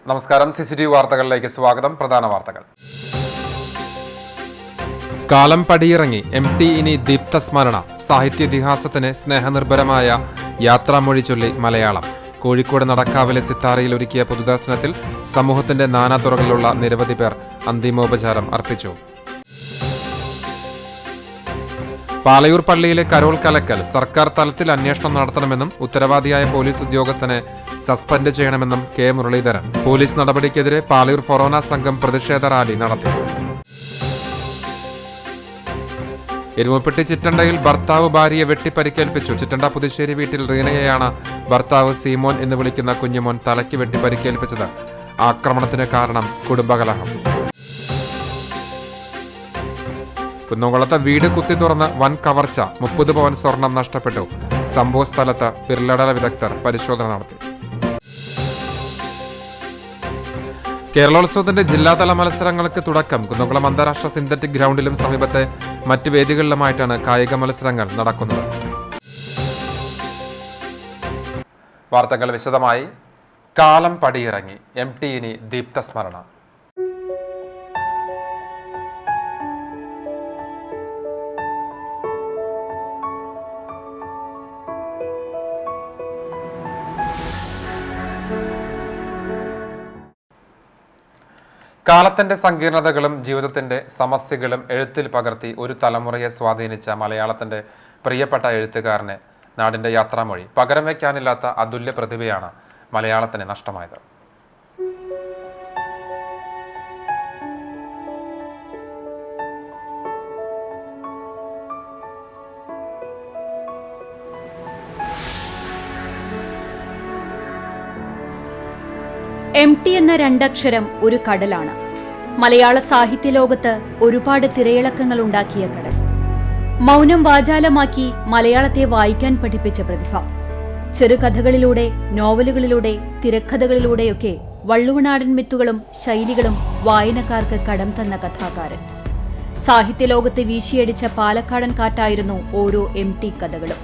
നമസ്കാരം. CCTV വാർത്തകളിലേക്ക് സ്വാഗതം. പ്രധാന വാർത്തകൾ. കാലം പടിയിറങ്ങി MT ഇനി ദീപ്തസ്മരണ. സാഹിത്യ-ഇതിഹാസത്തിന് സ്നേഹനിർഭരമായ യാത്രാമൊഴി ചൊല്ലി മലയാളം. കോഴിക്കോട് നടക്കാവിലെ സിത്താരയിൽ ഒരുക്കിയ പൊതുദർശനത്തിൽ സമൂഹത്തിന്റെ നാനാതുറകളിലുള്ള നിരവധി പേർ അന്തിമോപചാരം അർപ്പിച്ചു. പാലയൂർ പള്ളിയിലെ കരോൾ കലക്കൽ സർക്കാർ തലത്തിൽ അന്വേഷണം നടത്തണമെന്നും ഉത്തരവാദിയായ പോലീസ് ഉദ്യോഗസ്ഥനെ സസ്പെൻഡ് ചെയ്യണമെന്നും K. മുരളീധരൻ. പോലീസ് നടപടിക്കെതിരെ പാലയൂർ ഫൊറോന സംഘം പ്രതിഷേധ റാലി നടത്തി. എരുമപ്പെട്ടി ചിറ്റണ്ടയിൽ ഭർത്താവ് ഭാര്യയെ വെട്ടിപ്പരിക്കേൽപ്പിച്ചു. ചിറ്റണ്ട പുതുശ്ശേരി വീട്ടിൽ റീനയെയാണ് ഭർത്താവ് സീമോൻ എന്ന് വിളിക്കുന്ന കുഞ്ഞുമോൻ തലയ്ക്ക് വെട്ടിപ്പരിക്കേൽപ്പിച്ചത്. ആക്രമണത്തിന് കാരണം കുടുംബകലഹം. കുന്നംകുളത്ത് വീട് കുത്തി തുറന്ന് വൻ കവർച്ച. 30 പവൻ സ്വർണം നഷ്ടപ്പെട്ടു. സംഭവ സ്ഥലത്ത് പിരലട വിദഗ്ധർ പരിശോധന നടത്തി. കേരളോത്സവത്തിന്റെ ജില്ലാതല മത്സരങ്ങൾക്ക് തുടക്കം. കുന്നംകുളം അന്താരാഷ്ട്ര സിന്തറ്റിക് ഗ്രൗണ്ടിലും സമീപത്തെ മറ്റ് വേദികളിലുമായിട്ടാണ് കായിക മത്സരങ്ങൾ നടക്കുന്നത്. വാർത്തകൾ വിശദമായി. കാലം പടിയിറങ്ങി. MT ഇനി ദീപ്തസ്മരണ. കാലത്തിന്റെ സങ്കീർണതകളും ജീവിതത്തിന്റെ സമസ്യകളും എഴുത്തിൽ പകർത്തി ഒരു തലമുറയെ സ്വാധീനിച്ച മലയാളത്തിന്റെ പ്രിയപ്പെട്ട എഴുത്തുകാരനെ നാടിന്റെ യാത്രാമൊഴി. പകരം വയ്ക്കാനില്ലാത്ത അതുല്യ പ്രതിഭയാണ് മലയാളത്തിന് നഷ്ടമായത്. MT എന്ന രണ്ടക്ഷരം ഒരു കടലാണ്. മലയാള സാഹിത്യ ലോകത്ത് ഒരുപാട് തിരയിളക്കങ്ങൾ ഉണ്ടാക്കിയ കടൽ. മൗനം വാചാലമാക്കി മലയാളത്തെ വായിക്കാൻ പഠിപ്പിച്ച പ്രതിഭ. ചെറുകഥകളിലൂടെ, നോവലുകളിലൂടെ, തിരക്കഥകളിലൂടെയൊക്കെ വള്ളുവനാടൻ മിത്തുകളും ശൈലികളും വായനക്കാർക്ക് കടം തന്ന കഥാകാരൻ. സാഹിത്യലോകത്തെ വീശിയടിച്ച പാലക്കാടൻ കാറ്റായിരുന്നു ഓരോ MT കഥകളും.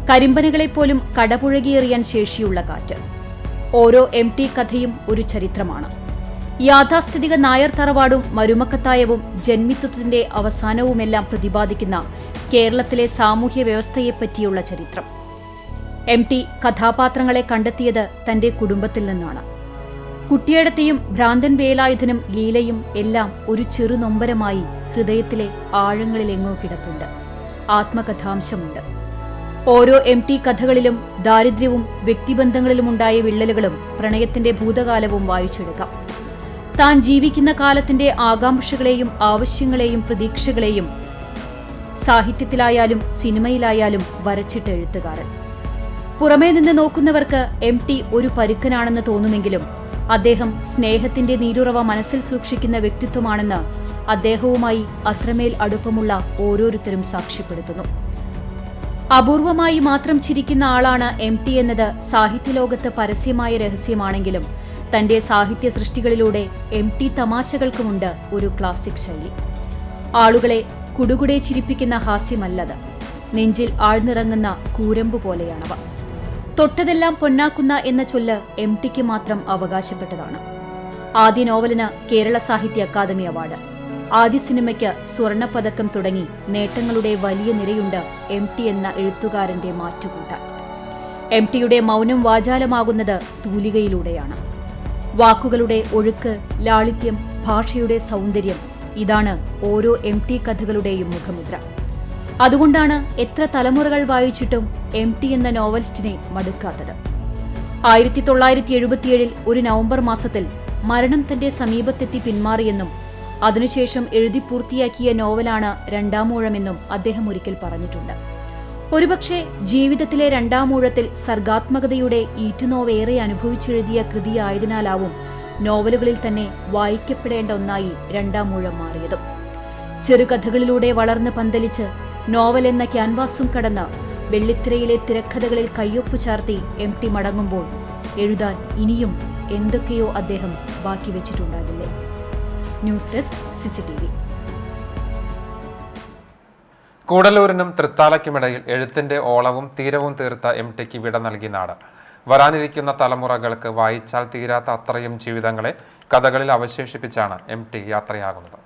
കരിമ്പനകളെപ്പോലും കടപുഴകിയെറിയാൻ ശേഷിയുള്ള കാറ്റ്. ഓരോ MT കഥയും ഒരു ചരിത്രമാണ്. യാഥാസ്ഥിതിക നായർ തറവാടും മരുമക്കത്തായവും ജന്മിത്വത്തിന്റെ അവസാനവുമെല്ലാം പ്രതിപാദിക്കുന്ന കേരളത്തിലെ സാമൂഹ്യ വ്യവസ്ഥയെപ്പറ്റിയുള്ള ചരിത്രം. MT കഥാപാത്രങ്ങളെ കണ്ടെത്തിയത് തന്റെ കുടുംബത്തിൽ നിന്നാണ്. കുട്ടിയേടത്തെയും ഭ്രാന്തൻ വേലായുധനും ലീലയും എല്ലാം ഒരു ചെറുനൊമ്പരമായി ഹൃദയത്തിലെ ആഴങ്ങളിലെങ്ങോ കിടപ്പുണ്ട്. ആത്മകഥാംശമുണ്ട്. ഓരോ MT കഥകളിലും ദാരിദ്ര്യവും വ്യക്തിബന്ധങ്ങളിലുമുണ്ടായ വിള്ളലുകളും പ്രണയത്തിന്റെ ഭൂതകാലവും വായിച്ചെടുക്കാം. താൻ ജീവിക്കുന്ന കാലത്തിന്റെ ആകാംക്ഷകളെയും ആവശ്യങ്ങളെയും പ്രതീക്ഷകളെയും സാഹിത്യത്തിലായാലും സിനിമയിലായാലും വരച്ചിട്ട എഴുത്തുകാരൻ. പുറമേ നിന്ന് നോക്കുന്നവർക്ക് MT ഒരു പരുക്കനാണെന്ന് തോന്നുമെങ്കിലും അദ്ദേഹം സ്നേഹത്തിന്റെ നീരുറവ മനസ്സിൽ സൂക്ഷിക്കുന്ന വ്യക്തിത്വമാണെന്ന് അദ്ദേഹവുമായി അത്രമേൽ അടുപ്പമുള്ള ഓരോരുത്തരും സാക്ഷ്യപ്പെടുത്തുന്നു. അപൂർവമായി മാത്രം ചിരിക്കുന്ന ആളാണ് MT എന്നത് സാഹിത്യലോകത്ത് പരസ്യമായ രഹസ്യമാണെങ്കിലും തന്റെ സാഹിത്യ സൃഷ്ടികളിലൂടെ MT തമാശകൾക്കുമുണ്ട് ഒരു ക്ലാസിക് ശൈലി. ആളുകളെ കുടുകുടെ ചിരിപ്പിക്കുന്ന ഹാസ്യമല്ലത്. നെഞ്ചിൽ ആഴ്ന്നിറങ്ങുന്ന കൂരമ്പു പോലെയാണവ. തൊട്ടതെല്ലാം പൊന്നാക്കുന്ന എന്ന ചൊല്ല് MTക്ക് മാത്രം അവകാശപ്പെട്ടതാണ്. ആദ്യ നോവലിന് കേരള സാഹിത്യ അക്കാദമി അവാർഡ്. ആദ്യ സിനിമയ്ക്ക് സ്വർണപ്പതക്കം തുടങ്ങി നേട്ടങ്ങളുടെ വലിയ നിരയുണ്ട് MT എന്ന എഴുത്തുകാരന്റെ മാറ്റുകൂട്ടാൻ. MTയുടെ മൗനം വാചാലമാകുന്നത് തൂലികയിലൂടെയാണ്. വാക്കുകളുടെ ഒഴുക്ക്, ലാളിത്യം, ഭാഷയുടെ സൗന്ദര്യം, ഇതാണ് ഓരോ MT കഥകളുടെയും മുഖമുദ്ര. അതുകൊണ്ടാണ് എത്ര തലമുറകൾ വായിച്ചിട്ടും MT എന്ന നോവലിസ്റ്റിനെ മടുക്കാത്തത്. 1977 ഒരു നവംബർ മാസത്തിൽ മരണം തന്റെ സമീപത്തെത്തി പിന്മാറിയെന്നും അതിനുശേഷം എഴുതി പൂർത്തിയാക്കിയ നോവലാണ് രണ്ടാമൂഴമെന്നും അദ്ദേഹം ഒരിക്കൽ പറഞ്ഞിട്ടുണ്ട്. ഒരുപക്ഷെ ജീവിതത്തിലെ രണ്ടാമൂഴത്തിൽ സർഗാത്മകതയുടെ ഈറ്റുനോവേറെ അനുഭവിച്ചെഴുതിയ കൃതിയായതിനാലാവും നോവലുകളിൽ തന്നെ വായിക്കപ്പെടേണ്ട ഒന്നായി രണ്ടാമൂഴം മാറിയതും. ചെറുകഥകളിലൂടെ വളർന്ന് പന്തലിച്ച് നോവൽ എന്ന ക്യാൻവാസും കടന്ന് വെള്ളിത്തിരയിലെ തിരക്കഥകളിൽ കയ്യൊപ്പു ചാർത്തി MT മടങ്ങുമ്പോൾ എഴുതാൻ ഇനിയും എന്തൊക്കെയോ അദ്ദേഹം ബാക്കി വെച്ചിട്ടുണ്ടാകില്ലേ. News desk CCTV. കൂടലൂരിനും തൃത്താലയ്ക്കുമിടയിൽ എഴുത്തിന്റെ ഓളവും തീരവും തീർത്ത MTക്ക് വിട നൽകി നാട്. വരാനിരിക്കുന്ന തലമുറകൾക്ക് വായിച്ചാൽ തീരാത്ത അത്രയും ജീവിതങ്ങളെ കഥകളിൽ അവശേഷിപ്പിച്ചാണ് MT യാത്രയാകുന്നത്.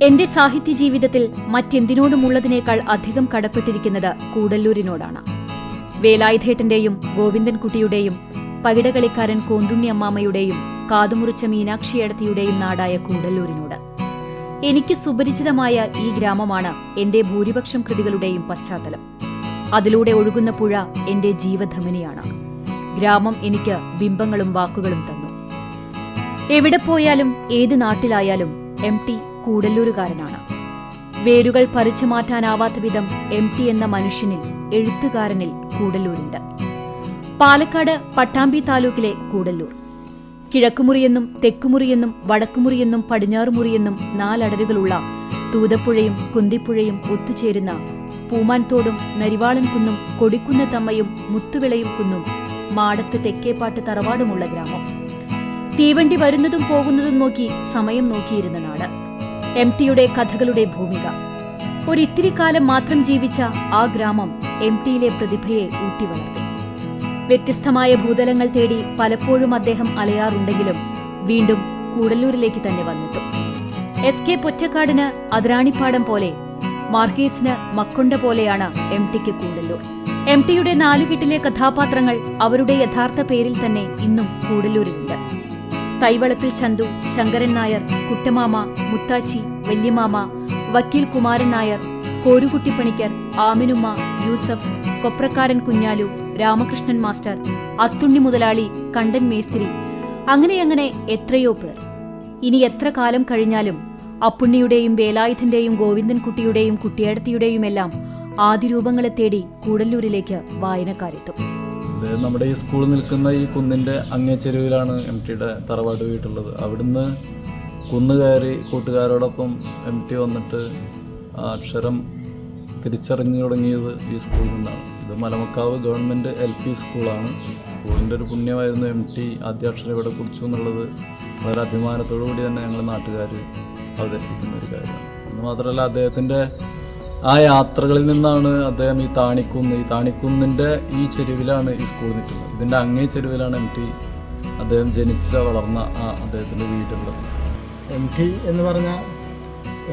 എന്റെ സാഹിത്യ ജീവിതത്തിൽ മറ്റെന്തിനോടുമുള്ളതിനേക്കാൾ അധികം കടപ്പെട്ടിരിക്കുന്നത് കൂടല്ലൂരിനോടാണ്. വേലായുധേട്ടന്റെയും ഗോവിന്ദൻകുട്ടിയുടെയും പകിടകളിക്കാരൻ കോന്തുണ്ണി അമ്മാമ്മയുടെയും കാതുമുറിച്ച മീനാക്ഷിയടത്തിയുടെയും നാടായ കൂടല്ലൂരിനോട്. എനിക്ക് സുപരിചിതമായ ഈ ഗ്രാമമാണ് എന്റെ ഭൂരിപക്ഷം കൃതികളുടെയും പശ്ചാത്തലം. അതിലൂടെ ഒഴുകുന്ന പുഴ എന്റെ ജീവധമനിയാണ്. ഗ്രാമം എനിക്ക് ബിംബങ്ങളും വാക്കുകളും തന്നു. എവിടെ പോയാലും ഏത് നാട്ടിലായാലും MT കൂടല്ലൂരുകാരനാണ്. വേരുകൾ പറിച്ചു മാറ്റാനാവാത്ത വിധം MT എന്ന മനുഷ്യനിൽ, എഴുത്തുകാരനിൽ കൂടല്ലൂരുണ്ട്. പാലക്കാട് പട്ടാമ്പി താലൂക്കിലെ കൂടല്ലൂർ. കിഴക്കുമുറിയെന്നും തെക്കുമുറിയെന്നും വടക്കുമുറിയെന്നും പടിഞ്ഞാറുമുറിയെന്നും 4 അടരുകളുള്ള തൂതപ്പുഴയും കുന്തിപ്പുഴയും ഒത്തുചേരുന്ന പൂമാൻതോടും നരിവാളൻ കുന്നും കൊടിക്കുന്നത്തമ്മയും മുത്തുവിളയും കുന്നും മാടത്ത് തെക്കേപ്പാട്ട് തറവാടുമുള്ള ഗ്രാമം. തീവണ്ടി വരുന്നതും പോകുന്നതും നോക്കി സമയം നോക്കിയിരുന്ന നാട്. MTയുടെ കഥകളുടെ ഭൂമിക. ഒരിത്തിരി കാലം മാത്രം ജീവിച്ച ആ ഗ്രാമം MTയിലെ പ്രതിഭയെ ഊട്ടിവളർത്തി. വ്യത്യസ്തമായ ഭൂതലങ്ങൾ തേടി പലപ്പോഴും അദ്ദേഹം അലയാറുണ്ടെങ്കിലും വീണ്ടും കൂടല്ലൂരിലേക്ക് തന്നെ വന്നെത്തും. SK പൊറ്റക്കാടിന് അതിരാണിപ്പാടം പോലെ, മാർക്കേസിന് മക്കൊണ്ട പോലെയാണ് MTക്ക് കൂടല്ലൂർ. MTയുടെ 4 കെട്ടിലെ കഥാപാത്രങ്ങൾ അവരുടെ യഥാർത്ഥ പേരിൽ തന്നെ ഇന്നും കൂടല്ലൂരിലുണ്ട്. തൈവളപ്പിൽ ചന്തു, ശങ്കരൻ നായർ, കുട്ടമാമ, മുത്താച്ചി, വല്യമാമ, വക്കീൽ കുമാരൻ നായർ, കോരുകുട്ടിപ്പണിക്കർ, ആമിനുമ്മ, യൂസഫ്, കൊപ്രക്കാരൻ കുഞ്ഞാലു, രാമകൃഷ്ണൻ മാസ്റ്റർ, അത്തുണ്ണി മുതലാളി, കണ്ടൻ മേസ്തിരി, അങ്ങനെ എത്രയോ പേർ. ഇനി എത്ര കാലം കഴിഞ്ഞാലും അപ്പുണ്ണിയുടെയും വേലായുധന്റെയും ഗോവിന്ദൻകുട്ടിയുടെയും കുട്ടിയേടത്തിയുടെയുമെല്ലാം ആദിരൂപങ്ങളെ തേടി കൂടല്ലൂരിലേക്ക് വായനക്കാരെത്തും. നമ്മുടെ ഈ സ്കൂൾ നിൽക്കുന്ന ഈ കുന്നിൻ്റെ അങ്ങേ ചെരുവിലാണ് MTയുടെ തറവാട് വീട്ടുള്ളത്. അവിടുന്ന് കുന്ന് കയറി കൂട്ടുകാരോടൊപ്പം MT വന്നിട്ട് അക്ഷരം തിരിച്ചറിഞ്ഞു തുടങ്ങിയത് ഈ സ്കൂളിൽ നിന്നാണ്. ഇത് മലമക്കാവ് ഗവൺമെൻറ് LP സ്കൂളാണ്. സ്കൂളിൻ്റെ ഒരു പുണ്യമായിരുന്നു MT ആദ്യാക്ഷരം ഇവിടെ കുറിച്ചു എന്നുള്ളത് വളരെ അഭിമാനത്തോടു കൂടി തന്നെ ഞങ്ങൾ നാട്ടുകാർ അവതരിപ്പിക്കുന്ന ഒരു കാര്യമാണ്. എന്ന് മാത്രമല്ല, അദ്ദേഹത്തിൻ്റെ ആ യാത്രകളിൽ നിന്നാണ് അദ്ദേഹം ഈ താണിക്കുന്നിൻ്റെ ഈ ചെരുവിലാണ് ഈ സ്കൂൾ നിൽക്കുന്നത്. ഇതിൻ്റെ അങ്ങേ ചെരുവിലാണ് MT അദ്ദേഹം ജനിച്ച വളർന്ന അദ്ദേഹത്തിൻ്റെ വീടുള്ളത്. MT എന്ന് പറഞ്ഞാൽ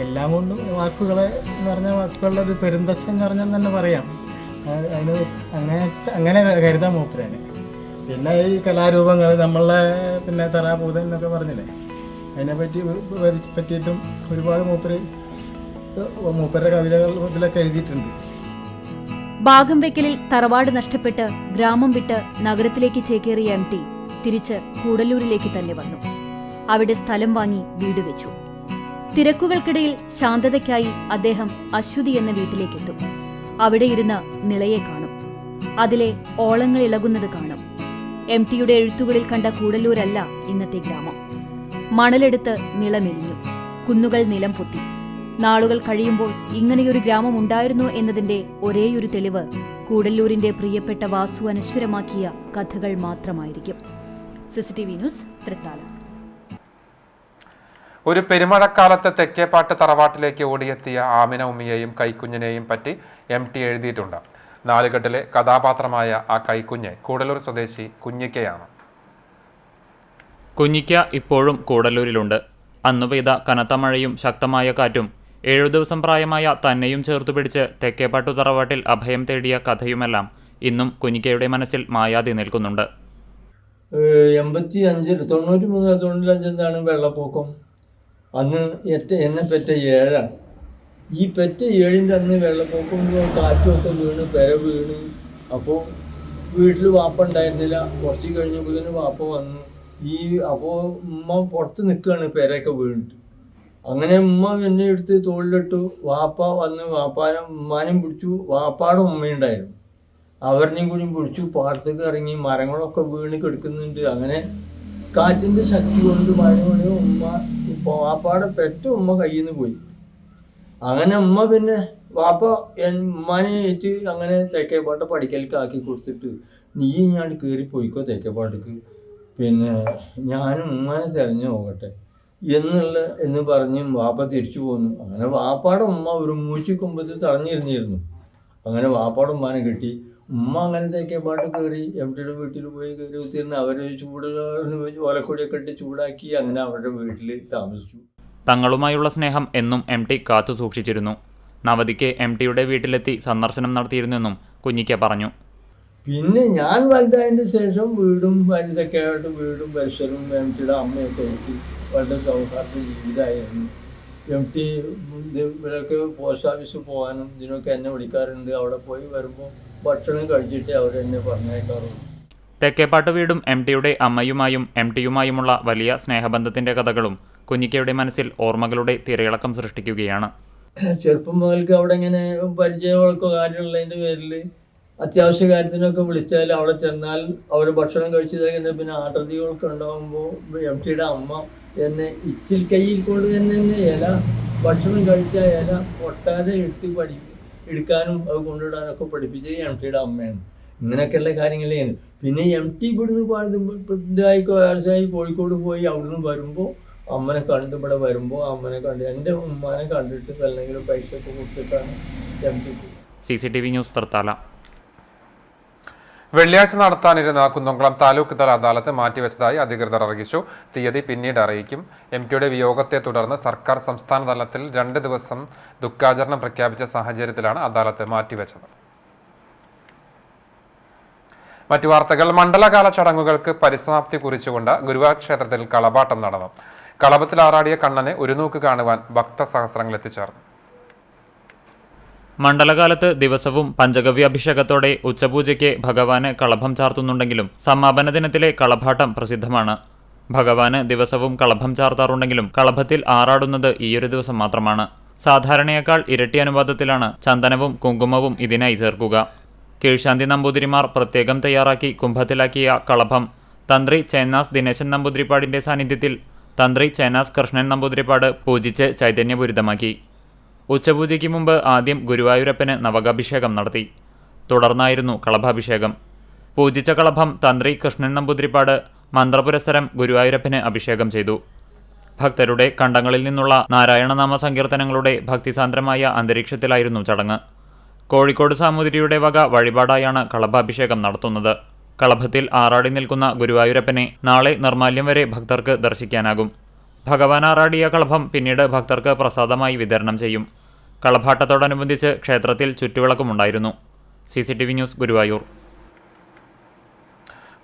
എല്ലാം കൊണ്ടും വാക്കുകളുടെ ഒരു പെരുന്തച്ഛൻ എന്ന് പറഞ്ഞാൽ തന്നെ പറയാം. അതിന് അങ്ങനെ കരുതാൻ മൂപ്പരാണ്. പിന്നെ ഈ കലാരൂപങ്ങൾ നമ്മളെ പിന്നെ തറാപൂതൻ എന്നൊക്കെ പറഞ്ഞില്ലേ, പറ്റിയിട്ടും ഒരുപാട് മൂപ്പരുടെ കവിതകൾ ഇതിലൊക്കെ എഴുതിയിട്ടുണ്ട്. ഭാഗം വെക്കലിൽ തറവാട് നഷ്ടപ്പെട്ട് ഗ്രാമം വിട്ട് നഗരത്തിലേക്ക് ചേക്കേറിയ MT തിരിച്ച് കൂടല്ലൂരിലേക്ക് തന്നെ വന്നു. അവിടെ സ്ഥലം വാങ്ങി വീട് വെച്ചു. തിരക്കുകൾക്കിടയിൽ ശാന്തതയ്ക്കായി അദ്ദേഹം അശ്വതി എന്ന വീട്ടിലേക്കെത്തും. അവിടെ ഇരുന്ന് നിളയെ കാണും. അതിലെ ഓളങ്ങൾ ഇളകുന്നത് കാണും. MTയുടെ എഴുത്തുകളിൽ കണ്ട കൂടല്ലൂരല്ല ഇന്നത്തെ ഗ്രാമം. മണലെടുത്ത് നിളമെലിഞ്ഞു, കുന്നുകൾ നിലം പൊത്തി. നാളുകൾ കഴിയുമ്പോൾ ഇങ്ങനെയൊരു ഗ്രാമം ഉണ്ടായിരുന്നു എന്നതിന്റെ ഒരേയൊരു തെളിവ് കൂടല്ലൂരിന്റെ പ്രിയപ്പെട്ട വാസു അനശ്വരമാക്കിയ കഥകൾ മാത്രമായിരിക്കും. CCTV news, Thrithala. ഒരു പെരുമഴക്കാലത്ത് തെക്കേപ്പാട്ട് തറവാട്ടിലേക്ക് ഓടിയെത്തിയ ആമിന ഉമ്മിയെയും കൈക്കുഞ്ഞിനെയും പറ്റി MT എഴുതിയിട്ടുണ്ട്. 4 കെട്ടിലെ കഥാപാത്രമായ ആ കൈക്കുഞ്ഞ് കൂടല്ലൂർ സ്വദേശി കുഞ്ഞിക്കയാണ്. കുഞ്ഞിക്ക ഇപ്പോഴും കൂടല്ലൂരിലുണ്ട്. അന്നു പെയ്ത കനത്ത മഴയും ശക്തമായ കാറ്റും 7 ദിവസം പ്രായമായ തന്നെയും ചേർത്തുപിടിച്ച് തെക്കേപ്പാട്ടു തറവാട്ടിൽ അഭയം തേടിയ കഥയുമെല്ലാം ഇന്നും കുഞ്ഞിക്കയുടെ മനസ്സിൽ മായാതെ നിൽക്കുന്നുണ്ട്. 95 വെള്ളപ്പൊക്കം. അന്ന് എന്നെ പെറ്റ 7 ഈ പെറ്റ 7 അന്ന് വെള്ളപ്പൊക്കം കാറ്റുമൊക്കെ വീണ് പെര വീണ്. അപ്പോൾ വീട്ടിൽ വാപ്പ ഉണ്ടായിരുന്നില്ല. കുറച്ച് കഴിഞ്ഞപ്പോഴത്തേന് വാപ്പ വന്നു. അപ്പോൾ ഉമ്മ പുറത്ത് നിൽക്കുകയാണ് പെരയൊക്കെ വീണിട്ട്. അങ്ങനെ ഉമ്മ എന്നെ എടുത്ത് തോളിലിട്ടു. വാപ്പ വന്ന് ഉമ്മാനും പിടിച്ചു. വാപ്പാടെ ഉമ്മയുണ്ടായിരുന്നു, അവരുടെയും കൂടി പിടിച്ചു. പാടത്തേക്ക് ഇറങ്ങി. മരങ്ങളൊക്കെ വീണ് കിടക്കുന്നുണ്ട്. അങ്ങനെ കാറ്റിൻ്റെ ശക്തി കൊണ്ട് മഴ കൊണ്ട് വാപ്പാടെ പെറ്റ ഉമ്മ കയ്യിൽ നിന്ന് പോയി. അങ്ങനെ ഉമ്മ പിന്നെ വാപ്പ ഉമ്മാനെ ഏറ്റ് അങ്ങനെ തെക്കേപ്പാട്ട് പഠിക്കലേക്ക് ആക്കി കൊടുത്തിട്ട്, നീ ഞാൻ കയറി പോയിക്കോ തെക്കേപ്പാട്ടേക്ക്, പിന്നെ ഞാനും ഉമ്മാനെ തിരഞ്ഞു നോക്കട്ടെ, എന്ന് പറഞ്ഞ് വാപ്പ തിരിച്ചു പോന്നു. അങ്ങനെ വാപ്പാടെ ഉമ്മ ഒരു മൂച്ചിക്കൊമ്പത്ത് തടഞ്ഞിരുന്നിരുന്നു. അങ്ങനെ വാപ്പാടെ ഉമ്മാനെ കിട്ടി. ഉമ്മ അങ്ങനെ തേക്കേപ്പാട്ട് കയറി എംടിയുടെ വീട്ടിൽ പോയി കയറി കുത്തിരുന്ന് അവരെ ഓലക്കൊടിയൊക്കെ ഇട്ട് ചൂടാക്കി അങ്ങനെ അവരുടെ വീട്ടിൽ താമസിച്ചു. തങ്ങളുമായുള്ള സ്നേഹം എന്നും MT കാത്തു സൂക്ഷിച്ചിരുന്നു. നവതിക്ക് MTയുടെ വീട്ടിലെത്തി സന്ദർശനം നടത്തിയിരുന്നെന്നും കുഞ്ഞിക്ക പറഞ്ഞു. പിന്നെ ഞാൻ വലുതായതിന് ശേഷം വീടും വലുതൊക്കെ ആയിട്ട് വീടും പരിസരവും MTയുടെ അമ്മയൊക്കെ എനിക്ക് വളരെ സൗഹാർദ്ദ ജീവിതമായിരുന്നു. MT ഇവരൊക്കെ പോസ്റ്റ് ഓഫീസിൽ പോകാനും ഇതിനൊക്കെ എന്നെ വിളിക്കാറുണ്ട്. അവിടെ പോയി വരുമ്പോൾ ഭക്ഷണം കഴിച്ചിട്ട് അവരെന്നെ പറഞ്ഞേക്കാറുള്ളൂ. തെക്കേപ്പാട്ട് വീടും MTയുടെ അമ്മയുമായും MTയുമായുമുള്ള വലിയ സ്നേഹബന്ധത്തിന്റെ കഥകളും കുഞ്ഞിക്കയുടെ മനസ്സിൽ ഓർമ്മകളുടെ തിരയിളക്കം സൃഷ്ടിക്കുകയാണ്. ചെറുപ്പം മുതൽക്ക് അവിടെ ഇങ്ങനെ പരിചയമൊക്കെ കാര്യമുള്ളതിൻ്റെ പേരിൽ അത്യാവശ്യ കാര്യത്തിനൊക്കെ വിളിച്ചാൽ അവിടെ ചെന്നാൽ അവർ ഭക്ഷണം കഴിച്ചത് കഴിഞ്ഞാൽ പിന്നെ ആർദ്രതകളൊക്കെ ഉണ്ടാകുമ്പോൾ MTയുടെ അമ്മ എന്നെ ഇച്ചിൽ കയ്യിൽ കൊണ്ട് തന്നെ ഇല ഭക്ഷണം കഴിച്ച ഇല പൊട്ടാതെ എടുക്കാനും അത് കൊണ്ടിടാനൊക്കെ പഠിപ്പിച്ചത് MTയുടെ അമ്മയാണ്. ഇങ്ങനെയൊക്കെയുള്ള കാര്യങ്ങളാണ്. പിന്നെ MT ഇവിടുന്ന് ഇതായി കോഴിക്കോട് പോയി അവിടുന്ന് വരുമ്പോൾ അമ്മനെ കണ്ട് ഇവിടെ വരുമ്പോൾ അമ്മനെ കണ്ട് എൻ്റെ ഉമ്മാനെ കണ്ടിട്ട് അല്ലെങ്കിൽ പൈസ ഒക്കെ കൊടുത്തിട്ടാണ് MT. CCTV news Thrithala. വെള്ളിയാഴ്ച നടത്താനിരുന്ന കുന്നംകുളം താലൂക്ക് തല അദാലത്ത് മാറ്റിവെച്ചതായി അധികൃതർ അറിയിച്ചു. തീയതി പിന്നീട് അറിയിക്കും. MTയുടെ വിയോഗത്തെ തുടർന്ന് സർക്കാർ സംസ്ഥാന തലത്തിൽ 2 ദിവസം ദുഃഖാചരണം പ്രഖ്യാപിച്ച സാഹചര്യത്തിലാണ് അദാലത്ത് മാറ്റിവെച്ചത്. മറ്റു വാർത്തകൾ. മണ്ഡലകാല ചടങ്ങുകൾക്ക് പരിസമാപ്തി കുറിച്ചുകൊണ്ട് ഗുരുവായൂർ ക്ഷേത്രത്തിൽ കളഭാട്ടം നടന്നു. കളഭത്തിൽ ആറാടിയ കണ്ണനെ ഒരു നോക്ക് കാണുവാൻ ഭക്തസഹസ്രങ്ങൾ എത്തിച്ചേർന്നു. മണ്ഡലകാലത്ത് ദിവസവും പഞ്ചഗവ്യാഭിഷേകത്തോടെ ഉച്ചപൂജയ്ക്ക് ഭഗവാന് കളഭം ചാർത്തുന്നുണ്ടെങ്കിലും സമാപന ദിനത്തിലെ കളഭാട്ടം പ്രസിദ്ധമാണ്. ഭഗവാന് ദിവസവും കളഭം ചാർത്താറുണ്ടെങ്കിലും കളഭത്തിൽ ആറാടുന്നത് ഈയൊരു ദിവസം മാത്രമാണ്. സാധാരണയേക്കാൾ ഇരട്ടി അനുപാതത്തിലാണ് ചന്ദനവും കുങ്കുമവും ഇതിനായി ചേർക്കുക. കീഴ്ശാന്തി നമ്പൂതിരിമാർ പ്രത്യേകം തയ്യാറാക്കി കുംഭത്തിലാക്കിയ കളഭം തന്ത്രി ചേന്നാസ് ദിനേശൻ നമ്പൂതിരിപ്പാടിന്റെ സാന്നിധ്യത്തിൽ തന്ത്രി ചേന്നാസ് കൃഷ്ണൻ നമ്പൂതിരിപ്പാട് പൂജിച്ച് ചൈതന്യപൂരിതമാക്കി. ഉച്ചപൂജയ്ക്ക് മുമ്പ് ആദ്യം ഗുരുവായൂരപ്പന് നവകാഭിഷേകം നടത്തി. തുടർന്നായിരുന്നു കളഭാഭിഷേകം. പൂജിച്ച കളഭം തന്ത്രി കൃഷ്ണൻ നമ്പൂതിരിപ്പാട് മന്ത്രപുരസ്സരം ഗുരുവായൂരപ്പന് അഭിഷേകം ചെയ്തു. ഭക്തരുടെ കണ്ടങ്ങളിൽ നിന്നുള്ള നാരായണനാമ സങ്കീർത്തനങ്ങളുടെ ഭക്തിസാന്ദ്രമായ അന്തരീക്ഷത്തിലായിരുന്നു ചടങ്ങ്. കോഴിക്കോട് സാമൂതിരിയുടെ വക വഴിപാടായാണ് കളഭാഭിഷേകം നടത്തുന്നത്. കളഭത്തിൽ ആറാടി നിൽക്കുന്ന ഗുരുവായൂരപ്പനെ നാളെ നിർമാല്യം വരെ ഭക്തർക്ക് ദർശിക്കാനാകും. ഭഗവാൻ ആറാടിയ കളഭം പിന്നീട് ഭക്തർക്ക് പ്രസാദമായി വിതരണം ചെയ്യും. കളഭാട്ടത്തോടനുബന്ധിച്ച് ക്ഷേത്രത്തിൽ ചുറ്റുവിളക്കുമുണ്ടായിരുന്നു. CCTV news Guruvayur.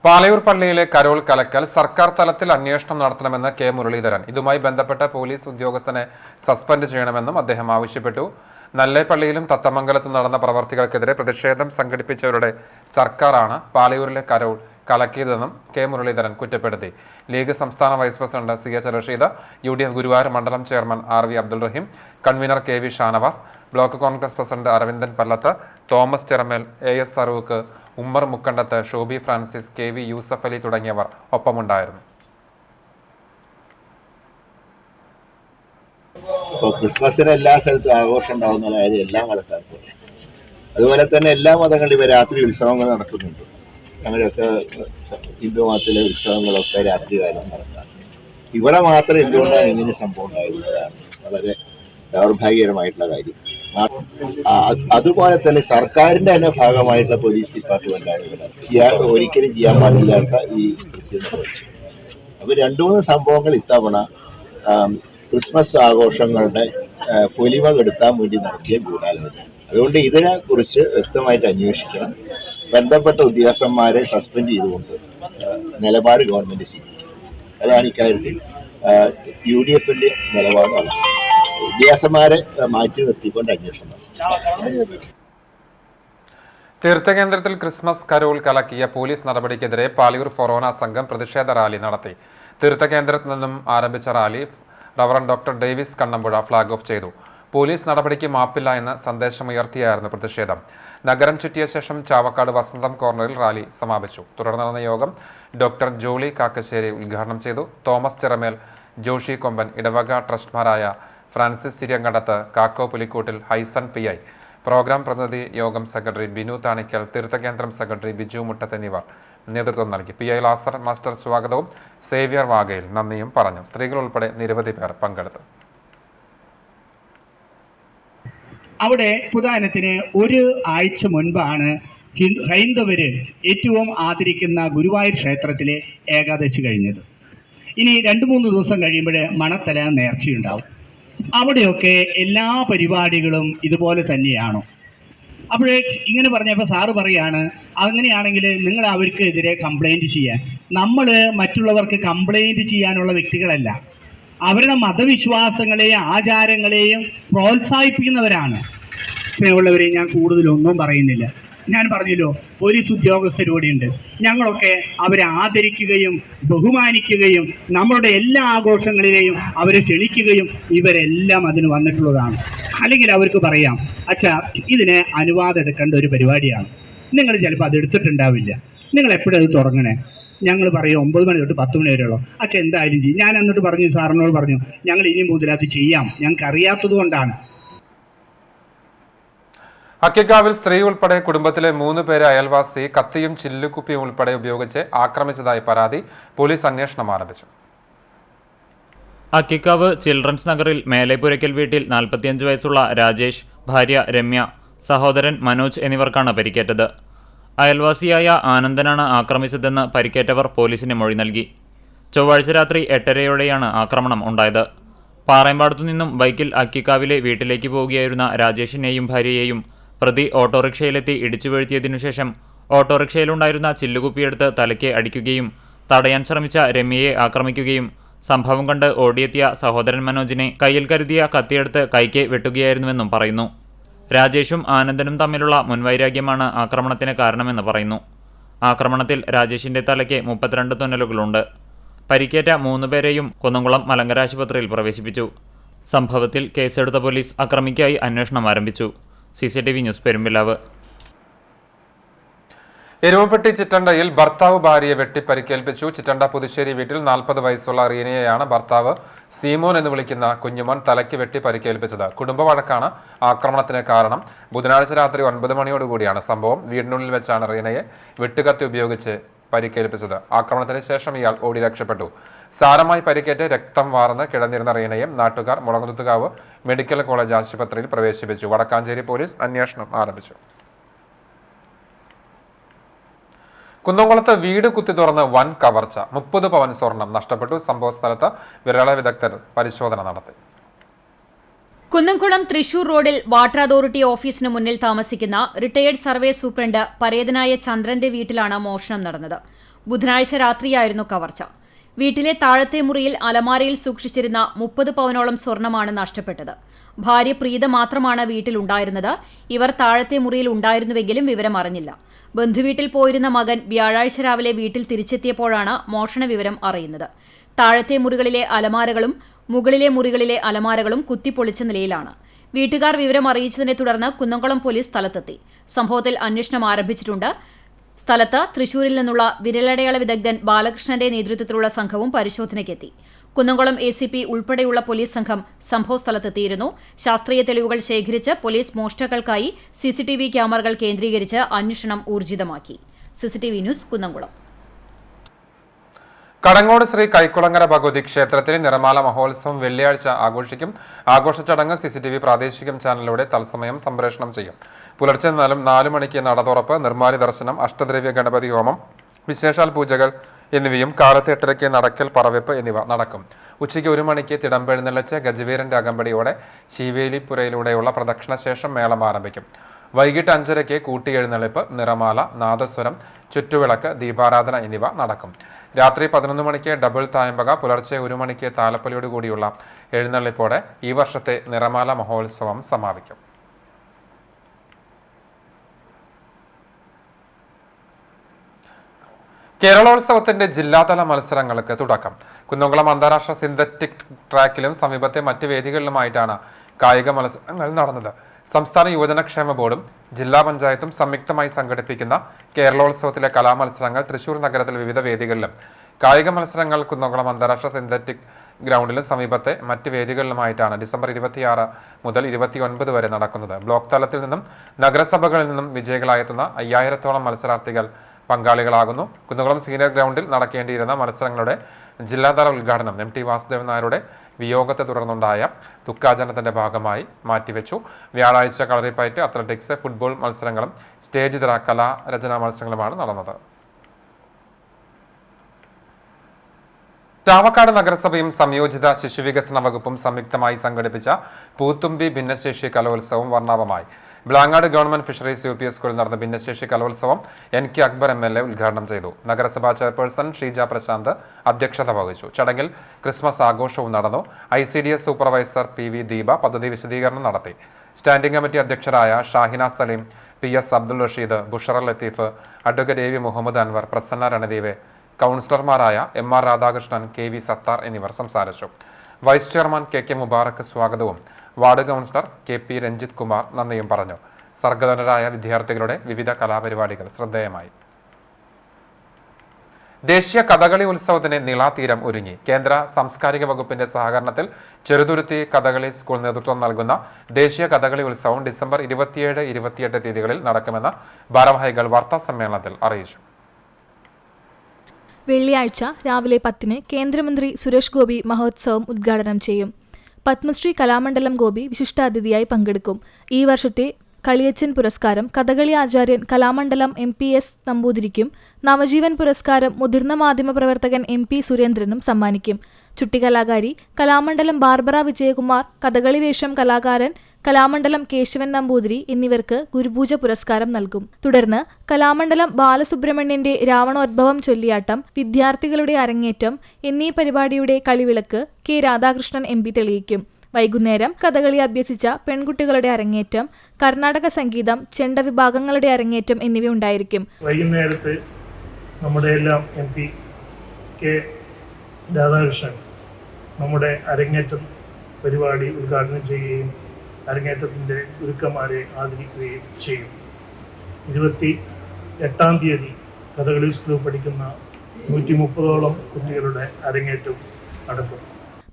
പാലയൂർ പള്ളിയിലെ കരോൾ കലക്കൽ സർക്കാർ തലത്തിൽ അന്വേഷണം നടത്തണമെന്ന് K മുരളീധരൻ. ഇതുമായി ബന്ധപ്പെട്ട പോലീസ് ഉദ്യോഗസ്ഥനെ സസ്പെൻഡ് ചെയ്യണമെന്നും അദ്ദേഹം ആവശ്യപ്പെട്ടു. നല്ലേപ്പള്ളിയിലും തത്തമംഗലത്തും നടന്ന പ്രവർത്തികൾക്കെതിരെ പ്രതിഷേധം സംഘടിപ്പിച്ചവരുടെ സർക്കാരാണ് പാലയൂരിലെ കരോൾ കലക്കിയതെന്നും K മുരളീധരൻ കുറ്റപ്പെടുത്തി. ലീഗ് സംസ്ഥാന vice president CH Rasheed, UDF Guruvayur മണ്ഡലം chairman RV Abdul Rahim, convener KV Shanavas, block Congress president Aravindan Pallath, Thomas Chiramel, AS Arook, Ummer Mukkandath, Shobi Francis, KV Yusuf Ali തുടങ്ങിയവർ ഒപ്പമുണ്ടായിരുന്നു. ഇപ്പോൾ ക്രിസ്മസിന് എല്ലാ സ്ഥലത്തും ആഘോഷം ഉണ്ടാകുന്ന കാര്യം എല്ലാം കണക്കാക്കുക. അതുപോലെ തന്നെ എല്ലാ മതങ്ങളിലും രാത്രി ഉത്സവങ്ങൾ നടക്കുന്നുണ്ട്. ഞങ്ങളുടെയൊക്കെ ഹിന്ദു മതത്തിലെ ഉത്സവങ്ങളൊക്കെ രാത്രി കാലം നടക്കാം. ഇവിടെ മാത്രം എന്തുകൊണ്ടാണ് ഇങ്ങനെ സംഭവം ഉണ്ടായിരുന്നതാണ് വളരെ ദൗർഭാഗ്യകരമായിട്ടുള്ള കാര്യം. അതുപോലെ തന്നെ സർക്കാരിന്റെ തന്നെ ഭാഗമായിട്ടുള്ള പോലീസ് ഡിപ്പാർട്ട്മെന്റാണ് ഇവിടെ ഒരിക്കലും ചെയ്യാൻ പാടില്ലാത്ത ഈ കൃത്യം നിർവഹിച്ചത്. അപ്പോൾ 2-3 സംഭവങ്ങൾ ഇത്തവണ ക്രിസ്മസ് ആഘോഷങ്ങളുടെ പൊലിമ കെടുത്താൻ വേണ്ടി നടത്തിയ ഗൂഢാലോചന. അതുകൊണ്ട് ഇതിനെ കുറിച്ച് വ്യക്തമായിട്ട് അന്വേഷിക്കണം. ബന്ധപ്പെട്ട ഉദ്യോഗസ്ഥന്മാരെ സസ്പെൻഡ് ചെയ്തുകൊണ്ട് നിലപാട് ഗവൺമെന്റ് സ്വീകരിക്കും. അതാണ് ഇക്കാര്യത്തിൽ UDFന്റെ നിലപാടാണ്. ഉദ്യോഗസ്ഥന്മാരെ മാറ്റി നിർത്തിക്കൊണ്ട് അന്വേഷണം. തീർത്ഥകേന്ദ്രത്തിൽ ക്രിസ്മസ് കരോൾ കലക്കിയ പോലീസ് നടപടിക്കെതിരെ പാലയൂർ ഫൊറോന സംഘം പ്രതിഷേധ റാലി നടത്തി. തീർത്ഥകേന്ദ്രത്തിൽ നിന്നും ആരംഭിച്ച rally reverend doctor Davis Kannampuzha flag off ചെയ്തു. പോലീസ് നടപടിക്ക് മാപ്പില്ല എന്ന സന്ദേശമുയർത്തിയായിരുന്നു പ്രതിഷേധം. നഗരം ചുറ്റിയ ശേഷം ചാവക്കാട് വസന്തം കോർണറിൽ റാലി സമാപിച്ചു. തുടർന്ന് നടന്ന യോഗം ഡോക്ടർ ജോളി കാക്കശ്ശേരി ഉദ്ഘാടനം ചെയ്തു. തോമസ് ചിറമേൽ, ജോഷി കൊമ്പൻ, ഇടവക ട്രസ്റ്റിമാരായ ഫ്രാൻസിസ് സിരിയങ്കണ്ടത്ത്, കാക്കോ പുലിക്കൂട്ടിൽ, ഹൈസൻ PI, പ്രോഗ്രാം പ്രതിനിധി യോഗം സെക്രട്ടറി ബിനു താണിക്കൽ, തീർത്ഥകേന്ദ്രം സെക്രട്ടറി ബിജു മുട്ടത്ത് എന്നിവർ നേതൃത്വം നൽകി. PI ലാസർ മാസ്റ്റർ സ്വാഗതവും സേവ്യർ വാഗയിൽ നന്ദിയും പറഞ്ഞു. സ്ത്രീകൾ ഉൾപ്പെടെ നിരവധി പേർ പങ്കെടുത്തു. അവിടെ പുതാനത്തിന് ഒരു ആഴ്ച മുൻപാണ് ഹൈന്ദവര് ഏറ്റവും ആദരിക്കുന്ന ഗുരുവായൂർ ക്ഷേത്രത്തിലെ ഏകാദശി കഴിഞ്ഞത്. ഇനി 2-3 ദിവസം കഴിയുമ്പോൾ മണത്തല നേർച്ചയുണ്ടാവും. അവിടെയൊക്കെ എല്ലാ പരിപാടികളും ഇതുപോലെ തന്നെയാണോ? അപ്പോഴേ ഇങ്ങനെ പറഞ്ഞപ്പോൾ സാറ് പറയാണ്, അങ്ങനെയാണെങ്കിൽ നിങ്ങൾ അവർക്കെതിരെ കംപ്ലൈൻറ്റ് ചെയ്യാൻ. നമ്മൾ മറ്റുള്ളവർക്ക് കംപ്ലൈൻറ്റ് ചെയ്യാനുള്ള വ്യക്തികളല്ല, അവരുടെ മതവിശ്വാസങ്ങളെയും ആചാരങ്ങളെയും പ്രോത്സാഹിപ്പിക്കുന്നവരാണ്. സ്നേഹമുള്ളവരെ, ഞാൻ കൂടുതലൊന്നും പറയുന്നില്ല. ഞാൻ പറഞ്ഞല്ലോ, പോലീസ് ഉദ്യോഗസ്ഥരോടെയുണ്ട്. ഞങ്ങളൊക്കെ അവരെ ആദരിക്കുകയും ബഹുമാനിക്കുകയും നമ്മളുടെ എല്ലാ ആഘോഷങ്ങളിലെയും അവരെ ക്ഷണിക്കുകയും ഇവരെല്ലാം അതിന് വന്നിട്ടുള്ളതാണ്. അല്ലെങ്കിൽ അവർക്ക് പറയാം, അച്ഛാ ഇതിന് അനുവാദം എടുക്കേണ്ട ഒരു പരിപാടിയാണ്, നിങ്ങൾ ചിലപ്പോൾ അത് എടുത്തിട്ടുണ്ടാവില്ല, നിങ്ങൾ എപ്പോഴത് തുടങ്ങണേ? ഞങ്ങൾ പറയും 9 മണി തൊട്ട് 10 മണി വരെയുള്ളൂ. അച്ഛൻ എന്തായാലും ചെയ്യും. ഞാൻ എന്നിട്ട് പറഞ്ഞു, സാറിനോട് പറഞ്ഞു, ഞങ്ങൾ ഇനി മുതൽ അത് ചെയ്യാം, ഞങ്ങൾക്ക് അറിയാത്തത് കൊണ്ടാണ്. അക്കിക്കാവിൽ സ്ത്രീ ഉൾപ്പെടെ കുടുംബത്തിലെ 3 പേരെ അയൽവാസി കത്തിയും ചില്ലുകുപ്പിയും ഉൾപ്പെടെ ഉപയോഗിച്ച് ആക്രമിച്ചതായി പരാതി. പോലീസ് അന്വേഷണം ആരംഭിച്ചു. അക്കിക്കാവ് ചിൽഡ്രൻസ് നഗറിൽ മേലെപുരയ്ക്കൽ വീട്ടിൽ 45 വയസ്സുള്ള രാജേഷ്, ഭാര്യ രമ്യ, സഹോദരൻ മനോജ് എന്നിവർക്കാണ് പരിക്കേറ്റത്. അയൽവാസിയായ ആനന്ദനാണ് ആക്രമിച്ചതെന്ന് പരിക്കേറ്റവർ പോലീസിന് മൊഴി നൽകി. ചൊവ്വാഴ്ച രാത്രി 8:30യോടെയാണ് ആക്രമണം ഉണ്ടായത്. പാറയമ്പാടത്തു നിന്നും ബൈക്കിൽ അക്കിക്കാവിലെ വീട്ടിലേക്ക് പോവുകയായിരുന്ന രാജേഷിനെയും ഭാര്യയെയും പ്രതി ഓട്ടോറിക്ഷയിലെത്തി ഇടിച്ചു വീഴ്ത്തിയതിനു ശേഷം ഓട്ടോറിക്ഷയിലുണ്ടായിരുന്ന ചില്ലുകുപ്പിയെടുത്ത് തലയ്ക്ക് അടിക്കുകയും തടയാൻ ശ്രമിച്ച രമ്യയെ ആക്രമിക്കുകയും സംഭവം കണ്ട് ഓടിയെത്തിയ സഹോദരൻ മനോജിനെ കയ്യിൽ കരുതിയ കത്തിയെടുത്ത് കൈക്ക് വെട്ടുകയായിരുന്നുവെന്നും പറയുന്നു. രാജേഷും ആനന്ദനും തമ്മിലുള്ള മുൻവൈരാഗ്യമാണ് ആക്രമണത്തിന് കാരണമെന്ന് പറയുന്നു. ആക്രമണത്തിൽ രാജേഷിന്റെ തലയ്ക്ക് 32 തുന്നലുകളുണ്ട്. പരിക്കേറ്റ 3 പേരെയും കുന്നംകുളം മലങ്കര ആശുപത്രിയിൽ പ്രവേശിപ്പിച്ചു. സംഭവത്തിൽ കേസെടുത്ത പോലീസ് അക്രമിക്കായി അന്വേഷണം ആരംഭിച്ചു. CCTV news Perumpilavu. എരുമപ്പെട്ടി ചിറ്റണ്ടയിൽ ഭർത്താവ് ഭാര്യയെ വെട്ടി പരിക്കേൽപ്പിച്ചു. ചിറ്റണ്ട പുതുശ്ശേരി വീട്ടിൽ 40 വയസ്സുള്ള റീനയെയാണ് ഭർത്താവ് സീമോൻ എന്ന് വിളിക്കുന്ന കുഞ്ഞുമോൻ തലയ്ക്ക് വെട്ടി പരിക്കേൽപ്പിച്ചത്. കുടുംബ വഴക്കാണ് ആക്രമണത്തിന് കാരണം. ബുധനാഴ്ച രാത്രി 9 മണിയോടുകൂടിയാണ് സംഭവം. വീടിനുള്ളിൽ വെച്ചാണ് റീനയെ വെട്ടുകത്തി ഉപയോഗിച്ച് പരിക്കേൽപ്പിച്ചത്. ആക്രമണത്തിന് ശേഷം ഇയാൾ ഓടി രക്ഷപ്പെട്ടു. സാരമായി പരിക്കേറ്റ് രക്തം വാർന്ന് കിടന്നിരുന്ന റീനയും നാട്ടുകാർ മുളങ്കുത്തുകാവ് മെഡിക്കൽ കോളേജ് ആശുപത്രിയിൽ പ്രവേശിപ്പിച്ചു. വടക്കാഞ്ചേരി പോലീസ് അന്വേഷണം ആരംഭിച്ചു. കുന്നംകുളത്ത് വീട് കുത്തി തുറന്ന് വൻ കവർച്ച. 30 പവൻ സ്വർണം നഷ്ടപ്പെട്ടു. സംഭവ സ്ഥലത്ത് വിരള വിദഗ്ധർ പരിശോധന നടത്തി. കുന്നംകുളം തൃശൂർ റോഡിൽ വാട്ടർ അതോറിറ്റി ഓഫീസിന് മുന്നിൽ താമസിക്കുന്ന റിട്ടയേർഡ് സർവേ സൂപ്രണ്ട് പരേതനായ ചന്ദ്രന്റെ വീട്ടിലാണ് മോഷണം നടന്നത്. ബുധനാഴ്ച രാത്രിയായിരുന്നു കവർച്ച. വീട്ടിലെ താഴത്തെ മുറിയിൽ അലമാരയിൽ സൂക്ഷിച്ചിരുന്ന 30 പവനോളം സ്വർണമാണ് നഷ്ടപ്പെട്ടത്. ഭാര്യ പ്രീത മാത്രമാണ് വീട്ടിലുണ്ടായിരുന്നത്. ഇവർ താഴത്തെ മുറിയിൽ ഉണ്ടായിരുന്നുവെങ്കിലും വിവരം അറിഞ്ഞില്ല. ബന്ധുവീട്ടിൽ പോയിരുന്ന മകൻ വ്യാഴാഴ്ച രാവിലെ വീട്ടിൽ തിരിച്ചെത്തിയപ്പോഴാണ് മോഷണ വിവരം അറിയുന്നത്. താഴത്തെ മുറികളിലെ അലമാരകളും മുകളിലെ മുറികളിലെ അലമാരകളും കുത്തിപ്പൊളിച്ച നിലയിലാണ്. വീട്ടുകാർ വിവരം അറിയിച്ചതിനെ തുടർന്ന് കുന്നംകുളം പോലീസ് സ്ഥലത്തെത്തി. സംഭവത്തിൽ അന്വേഷണം ആരംഭിച്ചിട്ടുണ്ട്. സ്ഥലത്ത് തൃശൂരിൽ നിന്നുള്ള വിരലടയാള വിദഗ്ധൻ ബാലകൃഷ്ണന്റെ നേതൃത്വത്തിലുള്ള സംഘവും പരിശോധനയ്ക്കെത്തി. കുന്നംകുളം ACP ഉൾപ്പെടെയുള്ള പോലീസ് സംഘം സംഭവസ്ഥലത്തെത്തിയിരുന്നു. ശാസ്ത്രീയ തെളിവുകൾ ശേഖരിച്ച് പോലീസ് മോഷ്ടാക്കൾക്കായി CCTV ക്യാമറകൾ കേന്ദ്രീകരിച്ച് അന്വേഷണം ഊർജിതമാക്കി. CCTV news Kunnamkulam. കടങ്ങോട് ശ്രീ കൈക്കുളങ്ങര ഭഗവതി ക്ഷേത്രത്തിലെ നിറമാല മഹോത്സവം വെള്ളിയാഴ്ച ആഘോഷിക്കും. ആഘോഷ ചടങ്ങ് CCTV പ്രാദേശിക ചാനലിലൂടെ തത്സമയം സംപ്രേഷണം ചെയ്യും. പുലർച്ചെ 4 മണിക്ക് നട തുറപ്പ്, നിർമ്മാല്യ ദർശനം, അഷ്ടദ്രവ്യ ഗണപതി ഹോമം, വിശേഷാൽ പൂജകൾ എന്നിവയും കാലത്ത് 8:30 നടക്കൽ പറവെപ്പ് എന്നിവ നടക്കും. ഉച്ചയ്ക്ക് 1 മണിക്ക് തിടമ്പെഴുന്നള്ളിച്ച് ഗജവീരന്റെ അകമ്പടിയോടെ ശീവേലിപ്പുരയിലൂടെയുള്ള പ്രദക്ഷിണശേഷം മേളം ആരംഭിക്കും. വൈകിട്ട് 5:30 കൂട്ടിയെഴുന്നള്ളിപ്പ്, നിറമാല, നാദസ്വരം, ചുറ്റുവിളക്ക്, ദീപാരാധന എന്നിവ നടക്കും. രാത്രി 11 മണിക്ക് ഡബിൾ തായമ്പക, പുലർച്ചെ 1 മണിക്ക് താലപ്പൊലിയോടുകൂടിയുള്ള എഴുന്നള്ളിപ്പോടെ ഈ വർഷത്തെ നിറമാല മഹോത്സവം സമാപിക്കും. കേരളോത്സവത്തിന്റെ ജില്ലാതല മത്സരങ്ങൾക്ക് തുടക്കം. കുന്നംകുളം അന്താരാഷ്ട്ര സിന്തറ്റിക് ട്രാക്കിലും സമീപത്തെ മറ്റ് വേദികളിലുമായിട്ടാണ് കായിക മത്സരങ്ങൾ നടന്നത്. സംസ്ഥാന യുവജനക്ഷേമ ബോർഡും ജില്ലാ പഞ്ചായത്തും സംയുക്തമായി സംഘടിപ്പിക്കുന്ന കേരളോത്സവത്തിലെ കലാമത്സരങ്ങൾ തൃശൂർ നഗരത്തിൽ വിവിധ വേദികളിലും, കായിക മത്സരങ്ങൾ കുന്നംകുളം അന്താരാഷ്ട്ര സിന്തറ്റിക് ഗ്രൗണ്ടിലും സമീപത്തെ മറ്റ് വേദികളിലുമായിട്ടാണ് ഡിസംബർ 26 മുതൽ 29 വരെ നടക്കുന്നത്. ബ്ലോക്ക് തലത്തിൽ നിന്നും നഗരസഭകളിൽ നിന്നും വിജയികളായെത്തുന്ന 5000-ഓളം മത്സരാർത്ഥികൾ പങ്കാളികളാകുന്നു. കുന്നംകുളം സീനിയർ ഗ്രൗണ്ടിൽ നടക്കേണ്ടിയിരുന്ന മത്സരങ്ങളുടെ ജില്ലാതല ഉദ്ഘാടനം MT വാസുദേവൻ നായരുടെ വിയോഗത്തെ തുടർന്നുണ്ടായ ദുഃഖാചരണത്തിന്റെ ഭാഗമായി മാറ്റിവെച്ചു. വ്യാഴാഴ്ച കളരിപ്പയറ്റ്, അത്ലറ്റിക്സ്, ഫുട്ബോൾ മത്സരങ്ങളും സ്റ്റേജിതര കലാരചനാ മത്സരങ്ങളുമാണ് നടന്നത്. ചാവക്കാട് നഗരസഭയും സംയോജിത ശിശുവികസന വകുപ്പും സംയുക്തമായി സംഘടിപ്പിച്ച പൂത്തുമ്പി ഭിന്നശേഷി കലോത്സവം വർണ്ണാഭമായി. ബ്ലാങ്ങാട് ഗവൺമെന്റ് ഫിഷറീസ് UP സ്കൂളിൽ നടന്ന ഭിന്നശേഷി കലോത്സവം NK അക്ബർ MLA ഉദ്ഘാടനം ചെയ്തു. നഗരസഭാ ചെയർപേഴ്സൺ ഷീജ പ്രശാന്ത് അധ്യക്ഷത വഹിച്ചു. ചടങ്ങിൽ ക്രിസ്മസ് ആഘോഷവും നടന്നു. ICDS സൂപ്പർവൈസർ PV ദീപ പദ്ധതി വിശദീകരണം നടത്തി. സ്റ്റാൻഡിംഗ് കമ്മിറ്റി അധ്യക്ഷരായ Shahina Saleem, PS Abdul Rasheed, Bushara Latheef, advocate AV Muhammad Anwar, Prasanna Ranadeep, കൗൺസിലർമാരായ MR രാധാകൃഷ്ണൻ, KV സത്താർ എന്നിവർ സംസാരിച്ചു. വൈസ് ചെയർമാൻ KK മുബാറക്ക് സ്വാഗതവും ward councillor KP Ranjith Kumar നന്ദിയും പറഞ്ഞു. സർഗധനരായ വിദ്യാർത്ഥികളുടെ വിവിധ കലാപരിപാടികൾ ശ്രദ്ധേയമായി. ദേശീയ കഥകളി ഉത്സവത്തിന് നിളാതീരം ഒരുങ്ങി. കേന്ദ്ര സാംസ്കാരിക വകുപ്പിന്റെ സഹകരണത്തിൽ ചെറുതുരുത്തി കഥകളി സ്കൂൾ നേതൃത്വം നൽകുന്ന ദേശീയ കഥകളി ഉത്സവം ഡിസംബർ 27, 28 തീയതികളിൽ നടക്കുമെന്ന് ഭാരവാഹികൾ വാർത്താ സമ്മേളനത്തിൽ അറിയിച്ചു. വെള്ളിയാഴ്ച രാവിലെ 10-ന് കേന്ദ്രമന്ത്രി സുരേഷ് ഗോപി മഹോത്സവം ഉദ്ഘാടനം ചെയ്യും. പത്മശ്രീ കലാമണ്ഡലം ഗോപി വിശിഷ്ടാതിഥിയായി പങ്കെടുക്കും. ഈ വർഷത്തെ കളിയച്ചൻ പുരസ്കാരം കഥകളി ആചാര്യൻ കലാമണ്ഡലം MPS നമ്പൂതിരിക്കും, നവജീവൻ പുരസ്കാരം മുതിർന്ന മാധ്യമപ്രവർത്തകൻ MP സുരേന്ദ്രനും സമ്മാനിക്കും. ചുട്ടികലാകാരി കലാമണ്ഡലം ബാർബറ വിജയകുമാർ, കഥകളി വേഷം കലാകാരൻ കലാമണ്ഡലം കേശവൻ നമ്പൂതിരി എന്നിവർക്ക് ഗുരുപൂജ പുരസ്കാരം നൽകും. തുടർന്ന് കലാമണ്ഡലം ബാലസുബ്രഹ്മണ്യന്റെ രാവണോദ്ഭവം ചൊല്ലിയാട്ടം, വിദ്യാർത്ഥികളുടെ അരങ്ങേറ്റം എന്നീ പരിപാടിയുടെ കളിവിളക്ക് K രാധാകൃഷ്ണൻ MP തെളിയിക്കും. വൈകുന്നേരം കഥകളി അഭ്യസിച്ച പെൺകുട്ടികളുടെ അരങ്ങേറ്റം, കർണാടക സംഗീതം, ചെണ്ട വിഭാഗങ്ങളുടെ അരങ്ങേറ്റം എന്നിവ ഉണ്ടായിരിക്കും. വൈകുന്നേരത്ത് നമ്മുടെ എല്ലാം MP K രാധാകൃഷ്ണൻ നമ്മുടെ അരങ്ങേറ്റം പരിപാടി ഉദ്ഘാടനം ചെയ്യുകയും അരങ്ങേറ്റത്തിൻ്റെ ഗുരുക്കന്മാരെ ആദരിക്കുകയും ചെയ്യും. 28-ാം തീയതി കഥകളി സ്കൂളിൽ പഠിക്കുന്ന 130ഓളം കുട്ടികളുടെ അരങ്ങേറ്റം നടക്കും.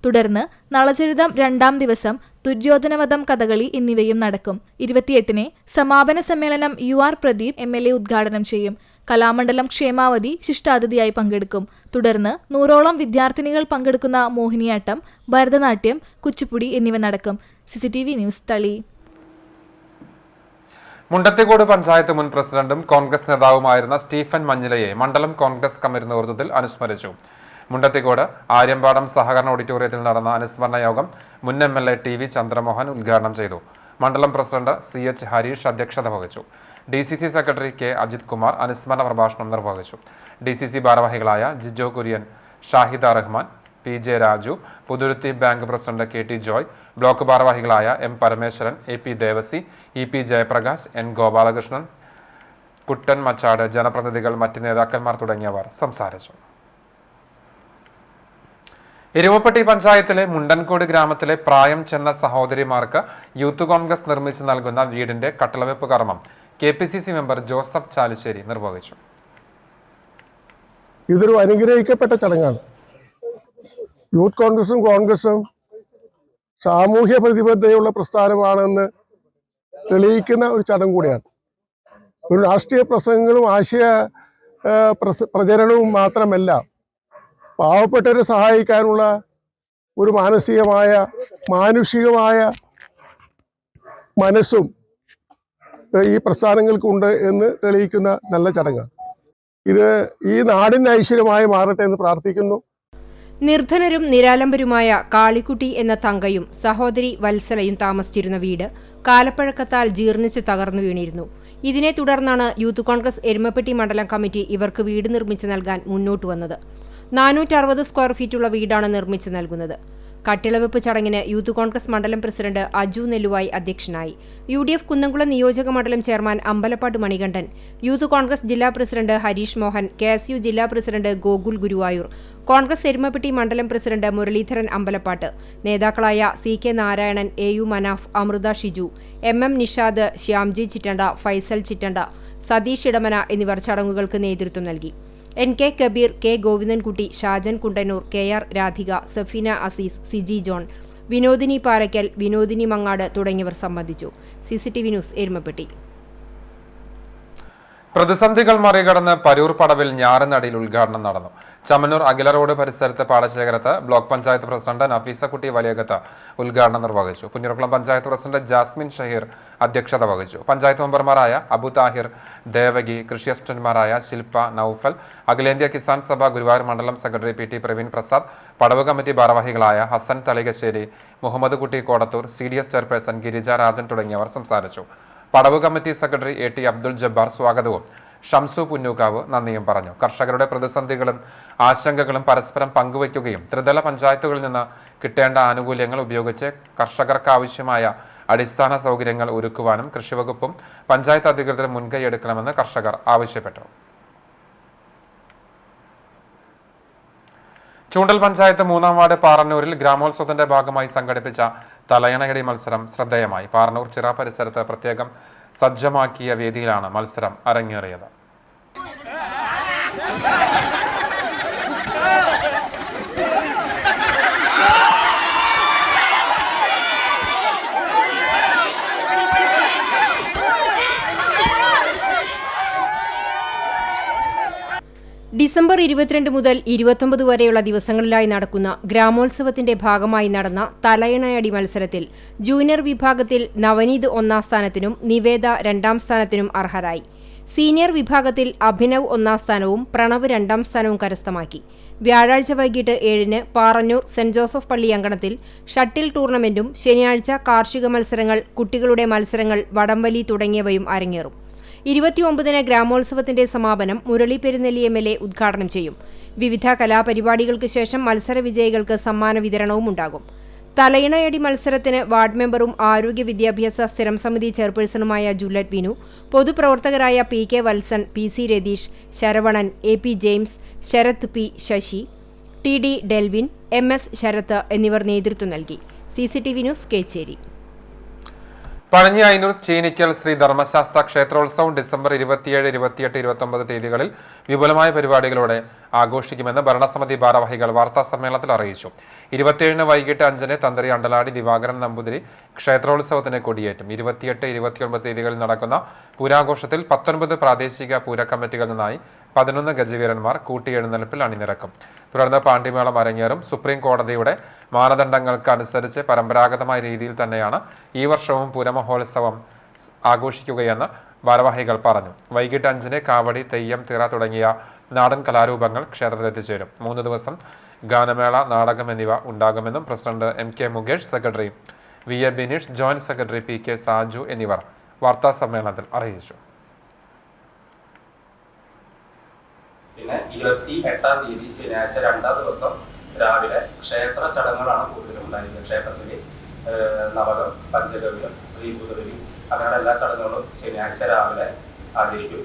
തുടർന്ന് നളചരിതം 2-ാം ദിവസം, ദുര്യോധനവധം കഥകളി എന്നിവയും നടക്കും. 28-ന് സമാപന സമ്മേളനം UR പ്രദീപ് MLA ഉദ്ഘാടനം ചെയ്യും. കലാമണ്ഡലം ക്ഷേമാവതി ശിഷ്ടാതിഥിയായി പങ്കെടുക്കും. തുടർന്ന് 100ഓളം വിദ്യാർത്ഥിനികൾ പങ്കെടുക്കുന്ന മോഹിനിയാട്ടം, ഭരതനാട്യം, കുച്ചിപ്പുടി എന്നിവ നടക്കും. CCTV ന്യൂസ് തളി. മുണ്ടത്തിക്കോട് പഞ്ചായത്ത് മുൻ പ്രസിഡന്റും കോൺഗ്രസ് നേതാവുമായിരുന്ന സ്റ്റീഫൻ മഞ്ഞിലയെ മണ്ഡലം കോൺഗ്രസ് കമ്മിറ്റി നേതൃത്വത്തിൽ അനുസ്മരിച്ചു. മുണ്ടത്തിക്കോട് ആര്യമ്പാടം സഹകരണ ഓഡിറ്റോറിയത്തിൽ നടന്ന അനുസ്മരണ യോഗം മുൻ MLA TV ചന്ദ്രമോഹൻ ഉദ്ഘാടനം ചെയ്തു. മണ്ഡലം പ്രസിഡന്റ് CH ഹരീഷ് അധ്യക്ഷത വഹിച്ചു. DCC secretary K Ajith Kumar അനുസ്മരണ പ്രഭാഷണം നിർവഹിച്ചു. DCC ഭാരവാഹികളായ Jijo Kurian, Shahida Rahman, PJ Raju, Puthurutthi bank president KT Joy, block ഭാരവാഹികളായ M Parameswaran, AP Devasi, EP Jayaprakash, N Gopalakrishnan, Kuttan Machad, ജനപ്രതിനിധികൾ, മറ്റ് നേതാക്കന്മാർ തുടങ്ങിയവർ സംസാരിച്ചു. എരുവപ്പെട്ടി പഞ്ചായത്തിലെ മുണ്ടൻകോട് ഗ്രാമത്തിലെ പ്രായം ചെന്ന സഹോദരിമാർക്ക് യൂത്ത് കോൺഗ്രസ് നിർമ്മിച്ചു നൽകുന്ന വീടിന്റെ കട്ടളവെപ്പ് കർമ്മം KPCC മെമ്പർ ജോസഫ് ചാലിശ്ശേരി നിർവഹിച്ചു. ഇതൊരു അനുഗ്രഹിക്കപ്പെട്ട ചടങ്ങാണ്. യൂത്ത് കോൺഗ്രസും സാമൂഹ്യ പ്രതിബദ്ധതയുള്ള പ്രസ്ഥാനമാണെന്ന് തെളിയിക്കുന്ന ഒരു ചടങ്ങ് കൂടിയാണ്. ഒരു രാഷ്ട്രീയ പ്രസംഗങ്ങളും ആശയ പ്രചരണവും മാത്രമല്ല, പാവപ്പെട്ടവരെ സഹായിക്കാനുള്ള ഒരു മാനുഷികമായ മനസ്സും ഈ പ്രസ്ഥാനങ്ങൾക്കുണ്ട് എന്ന് തെളിയിക്കുന്ന നല്ല ചടങ്ങാണ്. ഇത് ഈ നാടിന് ഐശ്വര്യമായി മാറട്ടെ എന്ന് പ്രാർത്ഥിക്കുന്നു. നിർധനരും നിരാലംബരുമായ കാളിക്കുട്ടി എന്ന തങ്കയും സഹോദരി വത്സലയും താമസിച്ചിരുന്ന വീട് കാലപ്പഴക്കത്താൽ ജീർണിച്ച് തകർന്നു വീണിരുന്നു. ഇതിനെ തുടർന്നാണ് യൂത്ത് കോൺഗ്രസ് എരുമപ്പെട്ടി മണ്ഡലം കമ്മിറ്റി ഇവർക്ക് വീട് നിർമ്മിച്ചു നൽകാൻ മുന്നോട്ട് വന്നത്. 460 സ്ക്വയർ ഫീറ്റുള്ള വീടാണ് നിർമ്മിച്ചു നൽകുന്നത്. കട്ടിളവെപ്പ് ചടങ്ങിന് യൂത്ത് കോൺഗ്രസ് മണ്ഡലം പ്രസിഡന്റ് അജു നെല്ലുവായി അധ്യക്ഷനായി. UDF കുന്നംകുളം നിയോജക മണ്ഡലം ചെയർമാൻ അമ്പലപ്പാട് മണികണ്ഠൻ, യൂത്ത് കോൺഗ്രസ് ജില്ലാ പ്രസിഡന്റ് ഹരീഷ് മോഹൻ, KSU ജില്ലാ പ്രസിഡന്റ് ഗോകുൽ ഗുരുവായൂർ, കോൺഗ്രസ് എരുമപ്പെട്ടി മണ്ഡലം പ്രസിഡന്റ് മുരളീധരൻ അമ്പലപ്പാട്ട്, നേതാക്കളായ CK Narayanan, AU Manaf, Amrita Shiju, MM Nishad, Shyamji Chittanda, Faisal Chittanda, Satheesh Idamana എന്നിവർ ചടങ്ങുകൾക്ക് നേതൃത്വം നൽകി. NK Kabeer, K Govindankutty, Shajan Kundannoor, KR Radhika, Safeena Azeez, Siji John, Vinodini Parakkal, Vinodini Mangad തുടങ്ങിയവർ സംബന്ധിച്ചു. CCTV news Erumapetty. പ്രതിസന്ധികൾ മറികടന്ന് പരൂർ പടവിൽ ഞാറുനടിയിൽ ഉദ്ഘാടനം നടന്നു. ചമ്മന്നൂർ അഖില റോഡ് പരിസരത്ത് പാടശേഖരത്ത് ബ്ലോക്ക് പഞ്ചായത്ത് പ്രസിഡന്റ് നഫീസക്കുട്ടി വലിയകത്ത് ഉദ്ഘാടനം നിർവഹിച്ചു. പുന്നൂർകുളം പഞ്ചായത്ത് പ്രസിഡന്റ് ജാസ്മിൻ ഷഹീർ അധ്യക്ഷത വഹിച്ചു. പഞ്ചായത്ത് മെമ്പർമാരായ അബു താഹിർ, ദേവകി, കൃഷി അസിസ്റ്റന്റുമാരായ ശില്പ, നൌഫൽ, അഖിലേന്ത്യാ കിസാൻ സഭ ഗുരുവായൂർ മണ്ഡലം സെക്രട്ടറി PT പ്രവീൺ പ്രസാദ്, പടവ് കമ്മിറ്റി ഭാരവാഹികളായ ഹസൻ തളികശ്ശേരി, മുഹമ്മദ് കുട്ടി കോടത്തൂർ, CDS ചെയർപേഴ്സൺ ഗിരിജ രാജൻ തുടങ്ങിയവർ സംസാരിച്ചു. പടവ് committee secretary AT Abdul Jabbar സ്വാഗതവും ഷംസു പുന്നൂക്കാവ് നന്ദിയും പറഞ്ഞു. കർഷകരുടെ പ്രതിസന്ധികളും ആശങ്കകളും പരസ്പരം പങ്കുവയ്ക്കുകയും ത്രിതല പഞ്ചായത്തുകളിൽ നിന്ന് കിട്ടേണ്ട ആനുകൂല്യങ്ങൾ ഉപയോഗിച്ച് കർഷകർക്ക് ആവശ്യമായ അടിസ്ഥാന സൗകര്യങ്ങൾ ഒരുക്കുവാനും കൃഷിവകുപ്പും പഞ്ചായത്ത് അധികൃതരും മുൻകൈയെടുക്കണമെന്ന് കർഷകർ ആവശ്യപ്പെട്ടു. ചൂണ്ടൽ പഞ്ചായത്ത് 3-ാം വാർഡ് പാറന്നൂരിൽ ഗ്രാമോത്സവത്തിന്റെ ഭാഗമായി സംഘടിപ്പിച്ച തലയണയടി മത്സരം ശ്രദ്ധേയമായി. പാറന്നൂർ ചിറ പരിസരത്ത് പ്രത്യേകം സജ്ജമാക്കിയ വേദിയിലാണ് മത്സരം അരങ്ങേറിയത്. ഡിസംബർ 22 മുതൽ 29 വരെയുള്ള ദിവസങ്ങളിലായി നടക്കുന്ന ഗ്രാമോത്സവത്തിന്റെ ഭാഗമായി നടന്ന തലയണയടി മത്സരത്തിൽ ജൂനിയർ വിഭാഗത്തിൽ നവനീത് 1-ാം സ്ഥാനത്തിനും നിവേദ 2-ാം സ്ഥാനത്തിനും അർഹരായി. സീനിയർ വിഭാഗത്തിൽ അഭിനവ് 1-ാം സ്ഥാനവും പ്രണവ് 2-ാം സ്ഥാനവും കരസ്ഥമാക്കി. വ്യാഴാഴ്ച വൈകിട്ട് 7-ന് പാറന്നൂർ സെന്റ് ജോസഫ് പള്ളി അങ്കണത്തിൽ ഷട്ടിൽ ടൂർണമെന്റും ശനിയാഴ്ച കാർഷിക മത്സരങ്ങൾ, കുട്ടികളുടെ മത്സരങ്ങൾ, വടംവലി തുടങ്ങിയവയും അരങ്ങേറും. 29-ന് ഗ്രാമോത്സവത്തിന്റെ സമാപനം മുരളി പെരുന്നെല്ലി MLA ഉദ്ഘാടനം ചെയ്യും. വിവിധ കലാപരിപാടികൾക്ക് ശേഷം മത്സര വിജയികൾക്ക് സമ്മാന വിതരണവും ഉണ്ടാകും. തലയിണയടി മത്സരത്തിന് വാർഡ് മെമ്പറും ആരോഗ്യ വിദ്യാഭ്യാസ സ്ഥിരം സമിതി ചെയർപേഴ്സണുമായ ജുലറ്റ് വിനു, പൊതുപ്രവർത്തകരായ PK Valsan, PC Ratheesh, Saravanan, AP James, Sarath P Sasi, TD Delvin, MS Sarath എന്നിവർ നേതൃത്വം നൽകി. CCTV news Kechery. പഴഞ്ഞി അയ്നൂർ ചീനിക്കൽ ശ്രീ ധർമ്മശാസ്ത്ര ക്ഷേത്രോത്സവം ഡിസംബർ 27, 28, 29 തീയതികളിൽ വിപുലമായ പരിപാടികളോടെ ആഘോഷിക്കുമെന്ന് ഭരണസമിതി ഭാരവാഹികൾ വാർത്താസമ്മേളനത്തിൽ അറിയിച്ചു. 27-ന് വൈകിട്ട് 5-ന് തന്ത്രി അണ്ടലാടി ദിവാകരൻ നമ്പൂതിരി ക്ഷേത്രോത്സവത്തിന് കൊടിയേറ്റും. 28, 29 തീയതികളിൽ നടക്കുന്ന പൂരാഘോഷത്തിൽ 19 പ്രാദേശിക പൂര കമ്മിറ്റികളിൽ നിന്നായി 11 ഗജവീരന്മാർ കൂട്ടിയെഴുന്നള്ളിപ്പിൽ അണിനിരക്കും. തുടർന്ന് പാണ്ടിമേളം അരങ്ങേറും. സുപ്രീം കോടതിയുടെ മാനദണ്ഡങ്ങൾക്ക് അനുസരിച്ച് പരമ്പരാഗതമായ രീതിയിൽ തന്നെയാണ് ഈ വർഷവും പൂരമഹോത്സവം ആഘോഷിക്കുകയെന്ന് ഭാരവാഹികൾ പറഞ്ഞു. വൈകിട്ട് 5-ന് കാവടി, തെയ്യം, തിറ തുടങ്ങിയ നാടൻ കലാരൂപങ്ങൾ ക്ഷേത്രത്തിലെത്തിച്ചേരും. 3 ദിവസം ഗാനമേള, നാടകം എന്നിവ ഉണ്ടാകുമെന്നും president MK Mukesh, secretary VA Bineesh, joint secretary PK Saju എന്നിവർ വാർത്താ സമ്മേളനത്തിൽ അറിയിച്ചു. പിന്നെ 28-ാം തീയതി ശനിയാഴ്ച 2-ാം ദിവസം രാവിലെ ക്ഷേത്ര ചടങ്ങുകളാണ് കൂടുതലും ഉണ്ടായിരിക്കുന്നത്. ക്ഷേത്രത്തിൽ നവകം, പഞ്ചഗവ്യം, ശ്രീഭൂതബലി അങ്ങനെയുള്ള എല്ലാ ചടങ്ങുകളും ശനിയാഴ്ച രാവിലെ ആചരിക്കും.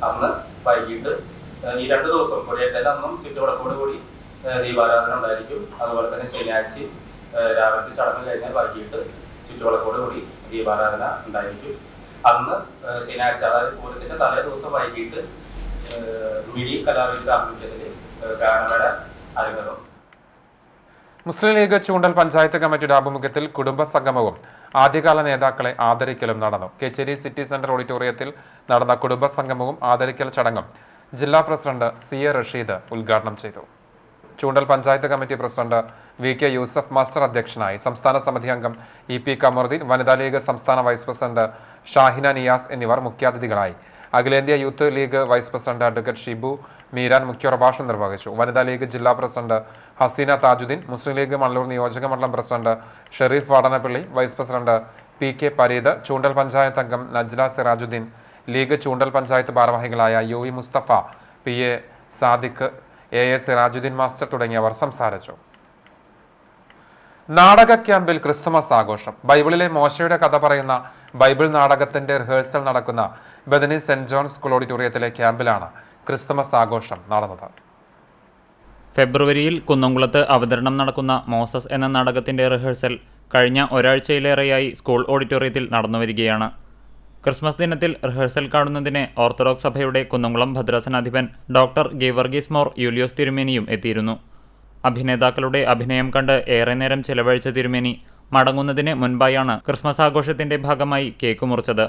അന്ന് വൈകിട്ട് ഈ 2 ദിവസം കൊടിയേറ്റൽ അന്നും ചുറ്റുവിളക്കോട് കൂടി ദീപാരാധന ഉണ്ടായിരിക്കും. അതുപോലെ തന്നെ ശനിയാഴ്ച രാവിലത്തെ ചടങ്ങ് കഴിഞ്ഞാൽ വൈകിട്ട് ചുറ്റുവിളക്കോട് കൂടി ദീപാരാധന ഉണ്ടായിരിക്കും. അന്ന് ശനിയാഴ്ച, അതായത് പൂരത്തിന്റെ തലേ ദിവസം വൈകിട്ട് മിനി കലാവിരുദ്ധ ആഭിമുഖ്യത്തിൽ ഗാനമേള അരങ്ങേറും. മുസ്ലിം ലീഗ് ചൂണ്ടൽ പഞ്ചായത്ത് കമ്മിറ്റിയുടെ ആഭിമുഖ്യത്തിൽ കുടുംബ സംഗമവും ആദ്യകാല നേതാക്കളെ ആദരിക്കലും നടന്നു. കേച്ചേരി സിറ്റി സെന്റർ ഓഡിറ്റോറിയത്തിൽ നടന്ന കുടുംബ സംഗമവും ആദരിക്കൽ ചടങ്ങും ജില്ലാ പ്രസിഡന്റ് CA റഷീദ് ഉദ്ഘാടനം ചെയ്തു. Choondal panchayat committee president VK Yusuf master അധ്യക്ഷനായി. സംസ്ഥാന സമിതി അംഗം EP കമറുദ്ദീൻ, വനിതാ ലീഗ് സംസ്ഥാന വൈസ് പ്രസിഡന്റ് ഷാഹിന നിയാസ് എന്നിവർ മുഖ്യാതിഥികളായി. അഖിലേന്ത്യാ youth league vice president advocate Shibu Meeran മുഖ്യപ്രഭാഷണം നിർവഹിച്ചു. വനിതാ ലീഗ് ജില്ലാ പ്രസിഡന്റ് ഹസീന താജുദ്ദീൻ, മുസ്ലിം ലീഗ് മണ്ണൂർ നിയോജക മണ്ഡലം president Sherif Vadanappally, vice president PK Pareed, Choondal panchayat അംഗം നജ്ല സിറാജുദ്ദീൻ, ലീഗ് ചൂണ്ടൽ പഞ്ചായത്ത് ഭാരവാഹികളായ UI Musthafa, PA Sadik, AA Sirajuddeen master തുടങ്ങിയവർ സംസാരിച്ചു. നാടക ക്യാമ്പിൽ ക്രിസ്തുമസ് ആഘോഷം. ബൈബിളിലെ മോശയുടെ കഥ പറയുന്ന ബൈബിൾ നാടകത്തിന്റെ റിഹേഴ്സൽ നടക്കുന്ന Bethany saint John's school ഓഡിറ്റോറിയത്തിലെ ക്യാമ്പിലാണ് Christmas ആഘോഷം നടന്നത്. ഫെബ്രുവരിയിൽ കുന്നംകുളത്ത് അവതരണം നടക്കുന്ന മോസസ് എന്ന നാടകത്തിന്റെ റിഹേഴ്സൽ കഴിഞ്ഞ ഒരാഴ്ചയിലേറെയായി സ്കൂൾ ഓഡിറ്റോറിയത്തിൽ നടന്നുവരികയാണ്. ക്രിസ്മസ് ദിനത്തിൽ റിഹേഴ്സൽ കാണുന്നതിന് ഓർത്തഡോക്സ് സഭയുടെ കുന്നംകുളം ഭദ്രാസനാധിപൻ ഡോക്ടർ ഗീവർഗീസ് മോർ യൂലിയോസ് തിരുമേനിയും എത്തിയിരുന്നു. അഭിനേതാക്കളുടെ അഭിനയം കണ്ട് ഏറെ നേരം ചെലവഴിച്ച തിരുമേനി മടങ്ങുന്നതിന് മുൻപായാണ് ക്രിസ്മസ് ആഘോഷത്തിന്റെ ഭാഗമായി കേക്ക് മുറിച്ചത്.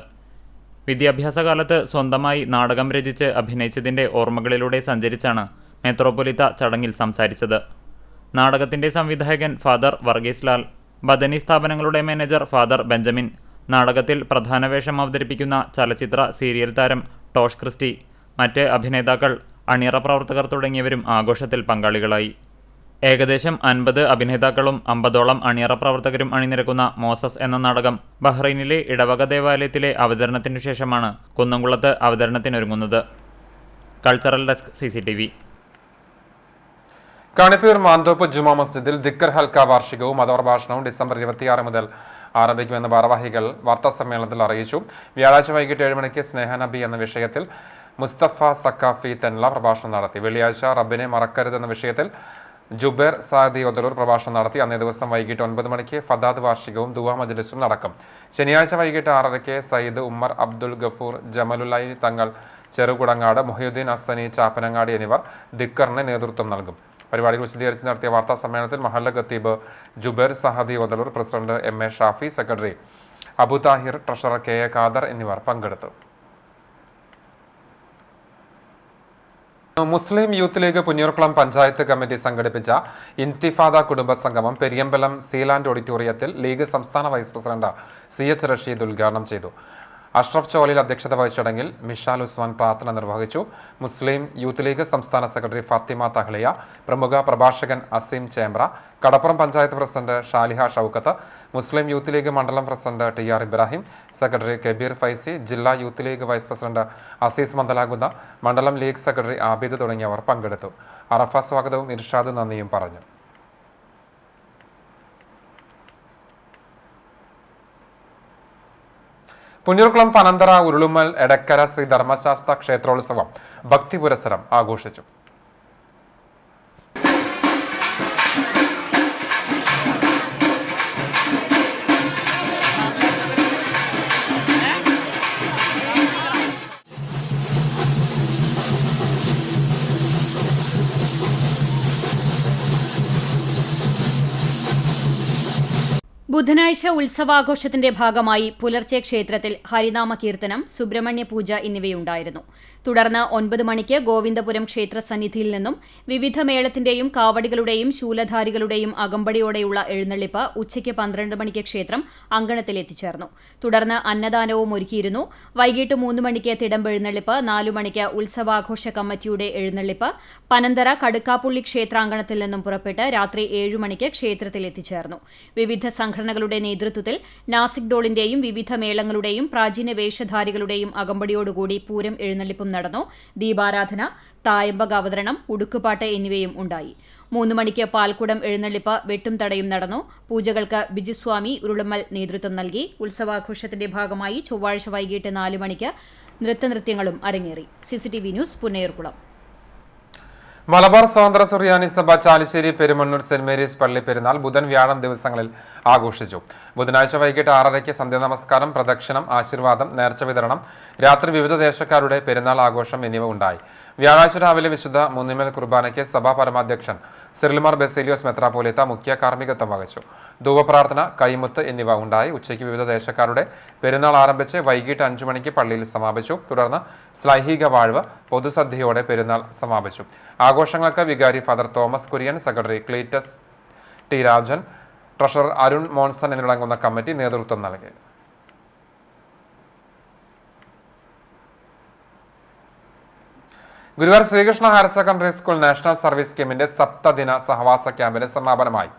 വിദ്യാഭ്യാസകാലത്ത് സ്വന്തമായി നാടകം രചിച്ച് അഭിനയിച്ചതിൻ്റെ ഓർമ്മകളിലൂടെ സഞ്ചരിച്ചാണ് മെത്രോപൊലിത്ത ചടങ്ങിൽ സംസാരിച്ചത്. നാടകത്തിൻ്റെ സംവിധായകൻ ഫാദർ വർഗീസ് ലാൽ, ബദനി സ്ഥാപനങ്ങളുടെ മാനേജർ ഫാദർ ബെഞ്ചമിൻ, നാടകത്തിൽ പ്രധാന വേഷം അവതരിപ്പിക്കുന്ന ചലച്ചിത്ര സീരിയൽ താരം ടോഷ് ക്രിസ്റ്റി, മറ്റ് അഭിനേതാക്കൾ, അണിയറ പ്രവർത്തകർ തുടങ്ങിയവരും ആഘോഷത്തിൽ പങ്കാളികളായി. ഏകദേശം 50 അഭിനേതാക്കളും 50ഓളം അണിയറ പ്രവർത്തകരും അണിനിരക്കുന്ന മോസസ് എന്ന നാടകം ബഹ്റൈനിലെ ഇടവക ദേവാലയത്തിലെ അവതരണത്തിനു ശേഷമാണ് കുന്നംകുളത്ത് അവതരണത്തിനൊരുങ്ങുന്നത്. Cultural desk CCTV. Kanippur Manthoppu ജുമാ മസ്ജിദിൽ ദിക്കർ ഹൽക്ക വാർഷികവും മതപ്രഭാഷണവും ഡിസംബർ 26 മുതൽ ആരംഭിക്കുമെന്ന് ഭാരവാഹികൾ വാർത്താസമ്മേളനത്തിൽ അറിയിച്ചു. വ്യാഴാഴ്ച വൈകിട്ട് 7 മണിക്ക് സ്നേഹനബി എന്ന വിഷയത്തിൽ മുസ്തഫ സക്കാഫി തെൻല പ്രഭാഷണം നടത്തി. വെള്ളിയാഴ്ച റബ്ബിനെ മറക്കരുതെന്ന വിഷയത്തിൽ ജുബേർ സാദി ഒദലൂർ പ്രഭാഷണം നടത്തി. അന്നേ ദിവസം വൈകിട്ട് 9 മണിക്ക് ഫദാദ് വാർഷികവും ദുആ മജ്ലിസും നടക്കും. ശനിയാഴ്ച വൈകിട്ട് 6:30 സയ്യിദ് ഉമ്മർ അബ്ദുൽ ഗഫൂർ ജമലുലൈ തങ്ങൾ ചെറുകുടങ്ങാട്, മുഹിയുദ്ദീൻ അസനി ചാപ്പനങ്ങാടി എന്നിവർ ദിക്കറിന് നേതൃത്വം നൽകും. പരിപാടികൾ വിശദീകരിച്ച് നടത്തിയ വാർത്താ സമ്മേളനത്തിൽ മഹല്ല ഖത്തീബ് Jubair Sahadi Odalur, president MA Shafi, secretary Abu Thahir, treasurer KA Khader എന്നിവർ പങ്കെടുത്തു. Muslim Youth League Punnurkulam panchayat committee സംഘടിപ്പിച്ച ഇന്തിഫാദ കുടുംബ സംഗമം പെരിയമ്പലം സീലാൻഡ് ഓഡിറ്റോറിയത്തിൽ ലീഗ് സംസ്ഥാന വൈസ് പ്രസിഡന്റ് CH റഷീദ് ഉദ്ഘാടനം ചെയ്തു. അഷ്റഫ് ചോലിൽ അധ്യക്ഷത വഹിച്ച ചടങ്ങിൽ മിഷാൽ ഉസ്മാൻ പ്രാർത്ഥന നിർവഹിച്ചു. മുസ്ലിം യൂത്ത് ലീഗ് സംസ്ഥാന സെക്രട്ടറി ഫാത്തിമ തഹ്ലിയ, പ്രമുഖ പ്രഭാഷകൻ Azeem Chembra, Kadappuram panchayat president Shaliha Shoukath, Muslim Youth League മണ്ഡലം president TR Ibrahim, secretary Kabeer Faizy, ജില്ലാ Youth league vice president Azeez Mandalamkunnu, മണ്ഡലം ലീഗ് സെക്രട്ടറി ആബിദ് തുടങ്ങിയവർ പങ്കെടുത്തു. അറഫ സ്വാഗതവും ഇർഷാദ് നന്ദിയും പറഞ്ഞു. പുന്നൂർക്കുളം പനന്തറ ഉരുളുമൽ എടക്കര ശ്രീ ധർമ്മശാസ്ത്ര ക്ഷേത്രോത്സവം ഭക്തി പുരസ്സരം ആഘോഷിച്ചു. ബുധനാഴ്ച ഉത്സവാഘോഷത്തിന്റെ ഭാഗമായി പുലർച്ചെ ക്ഷേത്രത്തിൽ ഹരിനാമ കീർത്തനം, സുബ്രഹ്മണ്യ പൂജ എന്നിവയുണ്ടായിരുന്നു. തുടർന്ന് 9 മണിക്ക് ഗോവിന്ദപുരം ക്ഷേത്ര സന്നിധിയിൽ നിന്നും വിവിധ മേളത്തിന്റെയും കാവടികളുടെയും ശൂലധാരികളുടെയും അകമ്പടിയോടെയുള്ള എഴുന്നള്ളിപ്പ് ഉച്ചയ്ക്ക് 12 മണിക്ക് ക്ഷേത്രം അങ്കണത്തിൽ എത്തിച്ചേർന്നു. തുടർന്ന് അന്നദാനവും ഒരുക്കിയിരുന്നു. വൈകിട്ട് 3 മണിക്ക് തിടമ്പെഴുന്നള്ളിപ്പ്, 4 മണിക്ക് ഉത്സവാഘോഷ കമ്മിറ്റിയുടെ എഴുന്നള്ളിപ്പ് പനന്തറ കടുക്കാപ്പുള്ളി ക്ഷേത്രാങ്കണത്തിൽ നിന്നും പുറപ്പെട്ട് രാത്രി 7 മണിക്ക് ക്ഷേത്രത്തിൽ എത്തിച്ചേർന്നു. വിവിധ സംഘടനകളുടെ നേതൃത്വത്തിൽ നാസിക് ഡോളിന്റെയും വിവിധ മേളങ്ങളുടെയും പ്രാചീന വേഷധാരികളുടെയും അകമ്പടിയോടുകൂടി പൂരം എഴുന്നള്ളിപ്പും നടന്നു. ദീപാരാധന, തായമ്പക അവതരണം, ഉടുക്കുപാട്ട് എന്നിവയും ഉണ്ടായി. 3 മണിക്ക് പാൽക്കുടം എഴുന്നള്ളിപ്പ്, വെട്ടും തടയും നടന്നു. പൂജകൾക്ക് ബിജുസ്വാമി ഉരുളമ്മൽ നേതൃത്വം നൽകി. ഉത്സവാഘോഷത്തിന്റെ ഭാഗമായി ചൊവ്വാഴ്ച വൈകിട്ട് 4 മണിക്ക് നൃത്തനൃത്യങ്ങളും അരങ്ങേറി. CCTV news Punnayurkulam. മലബാർ സ്വാതന്ത്ര്യ സുറിയാനി സഭ ചാലിശ്ശേരി പെരുമണ്ണൂർ സെന്റ് മേരീസ് പള്ളി പെരുന്നാൾ ബുധൻ വ്യാഴം ദിവസങ്ങളിൽ ആഘോഷിച്ചു. ബുധനാഴ്ച വൈകിട്ട് 6:30 സന്ധ്യാനമസ്കാരം, പ്രദക്ഷിണം, ആശീർവാദം, നേർച്ച വിതരണം, രാത്രി വിവിധ ദേശക്കാരുടെ പെരുന്നാൾ ആഘോഷം എന്നിവ ഉണ്ടായി. വ്യാഴാഴ്ച രാവിലെ വിശുദ്ധ മൂന്നിമേൽ കുർബാനയ്ക്ക് സഭാ പരമാധ്യക്ഷൻ സിറിൽമാർ ബെസേലിയോസ് മെത്രാപ്പോലീത്ത മുഖ്യ കാർമ്മികത്വം വഹിച്ചു. ധൂപപ്രാർത്ഥന, കൈമുത്ത് എന്നിവ ഉണ്ടായി. ഉച്ചയ്ക്ക് വിവിധ ദേശക്കാരുടെ പെരുന്നാൾ ആരംഭിച്ച് വൈകിട്ട് 5 മണിക്ക് പള്ളിയിൽ സമാപിച്ചു. തുടർന്ന് ശ്ലൈഹിക വാഴ്വ്, പൊതുസദ്യയോടെ പെരുന്നാൾ സമാപിച്ചു. ആഘോഷങ്ങൾക്ക് വികാരി father Thomas Kurian, secretary Cletus T Rajan, treasurer Arun Monson എന്നിവരടങ്ങുന്ന കമ്മിറ്റി നേതൃത്വം നൽകി. Guruvayur Sreekrishna higher secondary school national service സ്കീമിന്റെ സപ്തദിന സഹവാസ ക്യാമ്പിന് സമാപനമായി.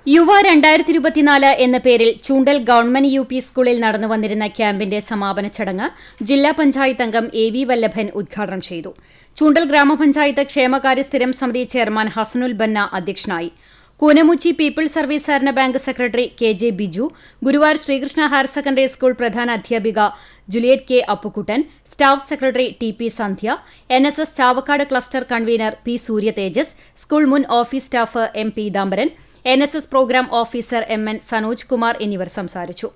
യുവ 2024 എന്ന പേരിൽ ചൂണ്ടൽ ഗവൺമെന്റ് UP സ്കൂളിൽ നടന്നു വന്നിരുന്ന ക്യാമ്പിന്റെ സമാപന ചടങ്ങ് ജില്ലാ പഞ്ചായത്ത് അംഗം AV വല്ലഭൻ ഉദ്ഘാടനം ചെയ്തു. ചൂണ്ടൽ ഗ്രാമപഞ്ചായത്ത് ക്ഷേമകാര്യ സ്ഥിരം സമിതി ചെയർമാൻ ഹസനുൽ ബന്ന അധ്യക്ഷനായി. കൂനമുച്ചി പീപ്പിൾസ് സർവീസ് സഹകരണ bank secretary KJ Biju, Guruvayur Sreekrishna higher secondary school പ്രധാന അധ്യാപിക Juliet K Appukuttan, staff secretary TP Sandhya, NSS Chavakkad cluster convener P Surya Thejas, school മുൻ office staff M Peethambaran, NSS programme officer MN Sanoj Kumar എന്നിവർ സംസാരിച്ചു.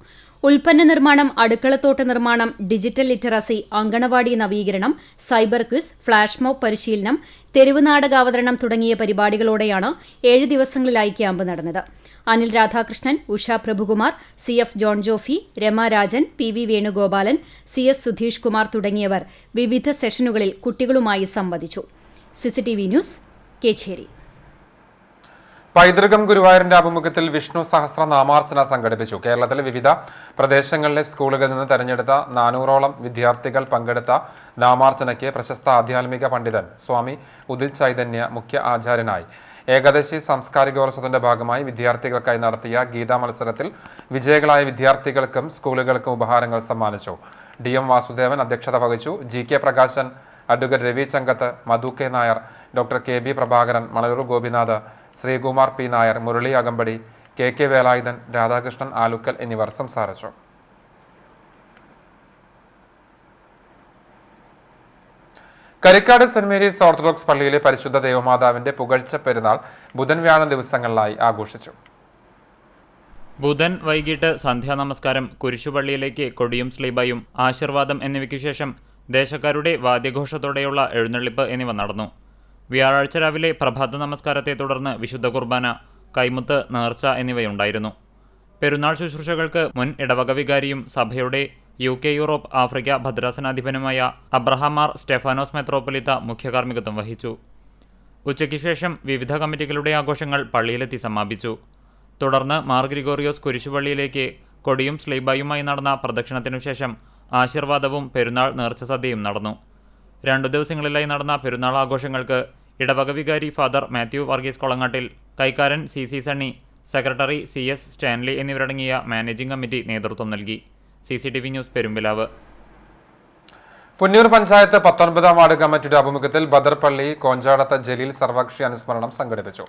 ഉൽപ്പന്ന നിർമ്മാണം, അടുക്കളത്തോട്ട നിർമ്മാണം, ഡിജിറ്റൽ ലിറ്ററസി, അങ്കണവാടി നവീകരണം, സൈബർ ക്വിസ്, ഫ്ളാഷ് മോബ് പരിശീലനം, തെരുവ് നാടകാവതരണം തുടങ്ങിയ പരിപാടികളോടെയാണ് 7 ദിവസങ്ങളിലായി ക്യാമ്പ് നടന്നത്. Anil Radhakrishnan, Usha Prabhukumar, CF John Jophy, Rama Rajan, PV Venugopalan, CS Sudheesh Kumar തുടങ്ങിയവർ വിവിധ സെഷനുകളിൽ കുട്ടികളുമായി സംവദിച്ചു. CCTV news, Kechery. പൈതൃകം ഗുരുവായൂരിന്റെ ആഭിമുഖ്യത്തിൽ വിഷ്ണു സഹസ്രനാമാർച്ചന സംഘടിപ്പിച്ചു. കേരളത്തിലെ വിവിധ പ്രദേശങ്ങളിലെ സ്കൂളുകളിൽ നിന്ന് തെരഞ്ഞെടുത്ത 400ഓളം വിദ്യാർത്ഥികൾ പങ്കെടുത്ത നാമാർച്ചനയ്ക്ക് പ്രശസ്ത ആധ്യാത്മിക പണ്ഡിതൻ സ്വാമി ഉദിൽ ചൈതന്യ മുഖ്യ ആചാര്യനായി. ഏകാദശി സാംസ്കാരികോത്സവത്തിന്റെ ഭാഗമായി വിദ്യാർത്ഥികൾക്കായി നടത്തിയ ഗീതാ മത്സരത്തിൽ വിജയികളായ വിദ്യാർത്ഥികൾക്കും സ്കൂളുകൾക്കും ഉപഹാരങ്ങൾ സമ്മാനിച്ചു. DM വാസുദേവൻ അധ്യക്ഷത വഹിച്ചു. GK പ്രകാശൻ, അഡ്വക്കേറ്റ് രവി ചങ്കത്ത്, മധു K Nair, doctor KB Prabhakaran, Manalur Gopinath, Sreekumar P Nair, Murali അകമ്പടി, KK വേലായുധൻ, രാധാകൃഷ്ണൻ ആലുക്കൽ എന്നിവർ സംസാരിച്ചു. കരിക്കാട് സെന്റ് മേരീസ് ഓർത്തഡോക്സ് പള്ളിയിലെ പരിശുദ്ധ ദേവമാതാവിന്റെ പുകഴ്ച പെരുന്നാൾ ബുധൻ വ്യാഴം ദിവസങ്ങളിലായി ആഘോഷിച്ചു. ബുധൻ വൈകിട്ട് സന്ധ്യാനമസ്കാരം, കുരിശുപള്ളിയിലേക്ക് കൊടിയും സ്ലീബയും, ആശീർവാദം എന്നിവയ്ക്കു ശേഷം ദേശക്കാരുടെ വാദ്യഘോഷത്തോടെയുള്ള എഴുന്നള്ളിപ്പ് എന്നിവ നടന്നു. വ്യാഴാഴ്ച രാവിലെ പ്രഭാത നമസ്കാരത്തെ തുടർന്ന് വിശുദ്ധ കുർബാന, കൈമുത്ത്, നേർച്ച എന്നിവയുണ്ടായിരുന്നു. പെരുന്നാൾ ശുശ്രൂഷകൾക്ക് മുൻ ഇടവക വികാരിയും സഭയുടെ UK, യൂറോപ്പ്, ആഫ്രിക്ക ഭദ്രാസനാധിപനുമായ അബ്രഹാം മാർ സ്റ്റെഫാനോസ് മെത്രോപ്പൊലീത്ത മുഖ്യകാർമ്മികത്വം വഹിച്ചു. ഉച്ചയ്ക്ക് ശേഷം വിവിധ കമ്മിറ്റികളുടെ ആഘോഷങ്ങൾ പള്ളിയിലെത്തി സമാപിച്ചു. തുടർന്ന് മാർ ഗ്രിഗോറിയോസ് കുരിശുപള്ളിയിലേക്ക് കൊടിയും സ്ലീബായുമായി നടന്ന പ്രദക്ഷിണത്തിനു ശേഷം ആശീർവാദവും പെരുന്നാൾ നേർച്ച സദ്യയും നടന്നു. 2 ദിവസങ്ങളിലായി നടന്ന പെരുന്നാൾ ആഘോഷങ്ങൾക്ക് ഇടവക വികാരി ഫാദർ മാത്യു വർഗീസ് കൊളങ്ങാട്ടിൽ, കൈക്കാരൻ CC Sunny, secretary CS Stanley എന്നിവരടങ്ങിയ മാനേജിംഗ് കമ്മിറ്റി നേതൃത്വം നൽകി. CCTV news, Perumpilavu. പുന്നൂർ പഞ്ചായത്ത് 19ാം വാർഡ് കമ്മിറ്റിയുടെ ആഭിമുഖ്യത്തിൽ ബദർപള്ളി കോഞ്ചാടത്ത് ജലീൽ സർവകക്ഷി അനുസ്മരണം സംഘടിപ്പിച്ചു.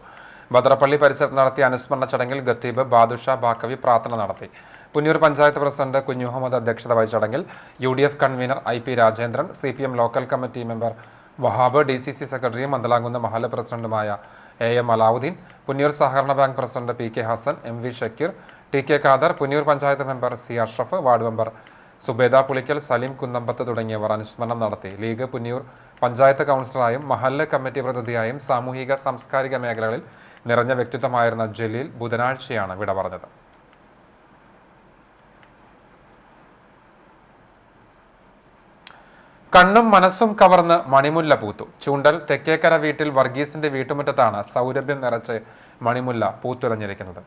ബദർപള്ളി പരിസരത്ത് നടത്തിയ അനുസ്മരണ ചടങ്ങിൽ ഖത്തീബ് ബാദുഷ ബാക്കവി പ്രാർത്ഥന നടത്തി. പുന്നൂർ പഞ്ചായത്ത് പ്രസിഡന്റ് കുഞ്ഞുമുഹമ്മദ് അധ്യക്ഷത വഹിച്ച ചടങ്ങിൽ UDF convener IP Rajendran, CPM local committee member Wahab, DCC സെക്രട്ടറിയും മന്ദലാംകുന്ന് മഹല്ല് പ്രസിഡന്റുമായ AM അലാവുദ്ദീൻ, പുന്നൂർ സഹകരണ bank president PK Hasan, MV Shakeer, TK Khader, Punnoor panchayat member C Ashraf, ward member Subaida Pulikkal, Saleem Kunnambath തുടങ്ങിയവർ അനുസ്മരണം നടത്തി. ലീഗ് പുന്നൂർ പഞ്ചായത്ത് കൗൺസിലറായും മഹല്ല് കമ്മിറ്റി പ്രതിനിധിയായും സാമൂഹിക സാംസ്കാരിക മേഖലകളിൽ നിറഞ്ഞ വ്യക്തിത്വമായിരുന്ന ജലീൽ ബുധനാഴ്ചയാണ് വിട പറഞ്ഞത്. കണ്ണും മനസ്സും കവർന്ന് മണിമുല്ല പൂത്തു. ചൂണ്ടൽ തെക്കേക്കര വീട്ടിൽ വർഗീസിന്റെ വീട്ടുമുറ്റത്താണ് സൗരഭ്യം നിറച്ച് മണിമുല്ല പൂത്തുലഞ്ഞിരിക്കുന്നത്.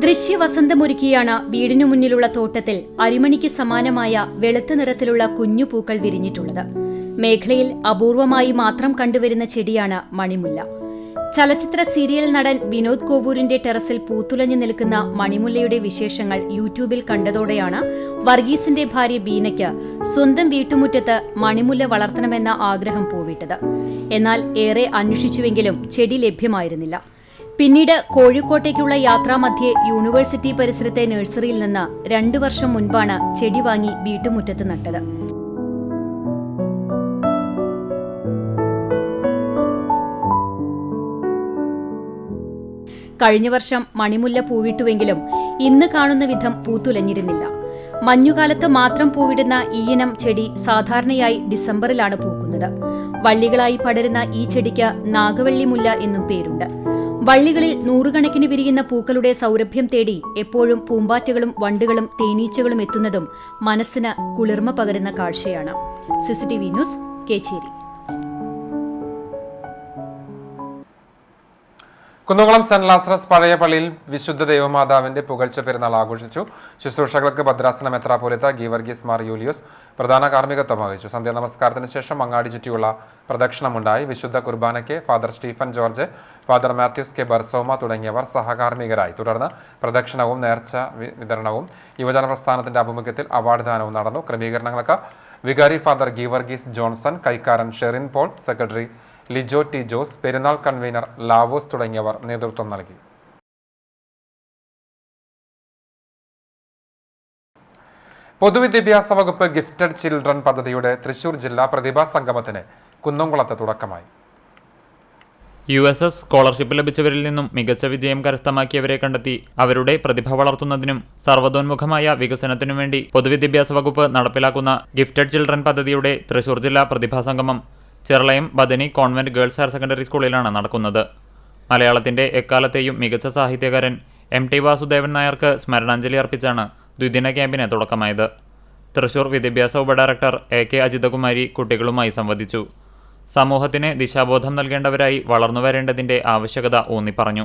ദൃശ്യവസന്തമൊരുക്കിയാണ് വീടിനു മുന്നിലുള്ള തോട്ടത്തിൽ അരിമണിക്ക് സമാനമായ വെളുത്ത നിറത്തിലുള്ള കുഞ്ഞു പൂക്കൾ വിരിഞ്ഞിട്ടുള്ളത്. മേഖലയിൽ അപൂർവമായി മാത്രം കണ്ടുവരുന്ന ചെടിയാണ് മണിമുല്ല. ചലച്ചിത്ര സീരിയൽ നടൻ വിനോദ് കോവൂരിന്റെ ടെറസിൽ പൂത്തുലഞ്ഞു നിൽക്കുന്ന മണിമുല്ലയുടെ വിശേഷങ്ങൾ യൂട്യൂബിൽ കണ്ടതോടെയാണ് വർഗീസിന്റെ ഭാര്യ ബീനയ്ക്ക് സ്വന്തം വീട്ടുമുറ്റത്ത് മണിമുല്ല വളർത്തണമെന്ന ആഗ്രഹം പൂവിട്ടത്. എന്നാൽ ഏറെ അന്വേഷിച്ചുവെങ്കിലും ചെടി ലഭ്യമായിരുന്നില്ല. പിന്നീട് കോഴിക്കോട്ടേക്കുള്ള യാത്രാമധ്യേ യൂണിവേഴ്സിറ്റി പരിസരത്തെ നഴ്സറിയിൽ നിന്ന് 2 വർഷം മുൻപാണ് ചെടി വാങ്ങി വീട്ടുമുറ്റത്ത് നട്ടത്. കഴിഞ്ഞ വർഷം മണിമുല്ല പൂവിട്ടുവെങ്കിലും ഇന്ന് കാണുന്ന വിധം പൂത്തുലഞ്ഞിരുന്നില്ല. മഞ്ഞുകാലത്ത് മാത്രം പൂവിടുന്ന ഈ ഇനം ചെടി സാധാരണയായി ഡിസംബറിലാണ് പൂക്കുന്നത്. വള്ളികളായി പടരുന്ന ഈ ചെടിക്ക് നാഗവള്ളിമുല്ല എന്നും പേരുണ്ട്. വള്ളികളിൽ 100 കണക്കിന് വിരിയുന്ന പൂക്കളുടെ സൗരഭ്യം തേടി എപ്പോഴും പൂമ്പാറ്റകളും വണ്ടുകളും തേനീച്ചകളും എത്തുന്നതും മനസ്സിന് കുളിർമ പകരുന്ന കാഴ്ചയാണ്. CCTV news, Kechery. Kunnamkulam saint Lazarus പഴയ പള്ളിയിൽ വിശുദ്ധ ദേവമാതാവിന്റെ പുകഴ്ച പെരുന്നാൾ ആഘോഷിച്ചു. ശുശ്രൂഷകൾക്ക് ഭദ്രാസന മെത്രാപ്പോലീത്ത ഗീവർഗീസ് മാർ യൂലിയോസ് പ്രധാന കാർമ്മികത്വം വഹിച്ചു. സന്ധ്യാ നമസ്കാരത്തിന് ശേഷം അങ്ങാടി ചുറ്റിയുള്ള പ്രദക്ഷിണമുണ്ടായി. വിശുദ്ധ കുർബാനയ്ക്ക് father Stephen George, father Mathews K ബർസോമ തുടങ്ങിയവർ സഹകാർമ്മികരായി. തുടർന്ന് പ്രദക്ഷിണവും നേർച്ച വിതരണവും യുവജന പ്രസ്ഥാനത്തിന്റെ ആഭിമുഖ്യത്തിൽ അവാർഡ് ദാനവും നടന്നു. ക്രമീകരണങ്ങൾക്ക് വികാരി ഫാദർ ഗീവർഗീസ് ജോൺസൺ, കൈക്കാരൻ ഷെറിൻ പോൾ, സെക്രട്ടറി ലിജോ T ജോസ്, പെരുന്നാൾ കൺവീനർ ലാവോസ് തുടങ്ങിയവർ നേതൃത്വം നൽകി. പൊതുവിദ്യാഭ്യാസ വകുപ്പ് ഗിഫ്റ്റഡ് ചിൽഡ്രൻ പദ്ധതിയുടെ തൃശൂർ ജില്ലാ പ്രതിഭാ സംഗമത്തിന് കുന്നംകുളത്ത് തുടക്കമായി. USS സ്കോളർഷിപ്പ് ലഭിച്ചവരിൽ നിന്നും മികച്ച വിജയം കരസ്ഥമാക്കിയവരെ കണ്ടെത്തി അവരുടെ പ്രതിഭ വളർത്തുന്നതിനും സർവ്വതോന്മുഖമായ വികസനത്തിനും വേണ്ടി പൊതുവിദ്യാഭ്യാസ വകുപ്പ് നടപ്പിലാക്കുന്ന ഗിഫ്റ്റഡ് ചിൽഡ്രൻ പദ്ധതിയുടെ തൃശൂർ ജില്ലാ പ്രതിഭാ സംഗമം Cheralayam Bethany convent girls higher secondary സ്കൂളിലാണ് നടക്കുന്നത്. മലയാളത്തിന്റെ എക്കാലത്തെയും മികച്ച സാഹിത്യകാരൻ MT വാസുദേവൻ നായർക്ക് സ്മരണാഞ്ജലി അർപ്പിച്ചാണ് ദ്വിദിന ക്യാമ്പിന് തുടക്കമായത്. തൃശൂർ വിദ്യാഭ്യാസ ഉപഡയറക്ടർ AK അജിതകുമാരി കുട്ടികളുമായി സംവദിച്ചു. സമൂഹത്തിന് ദിശാബോധം നൽകേണ്ടവരായി വളർന്നു വരേണ്ടതിന്റെ ആവശ്യകത ഊന്നിപ്പറഞ്ഞു.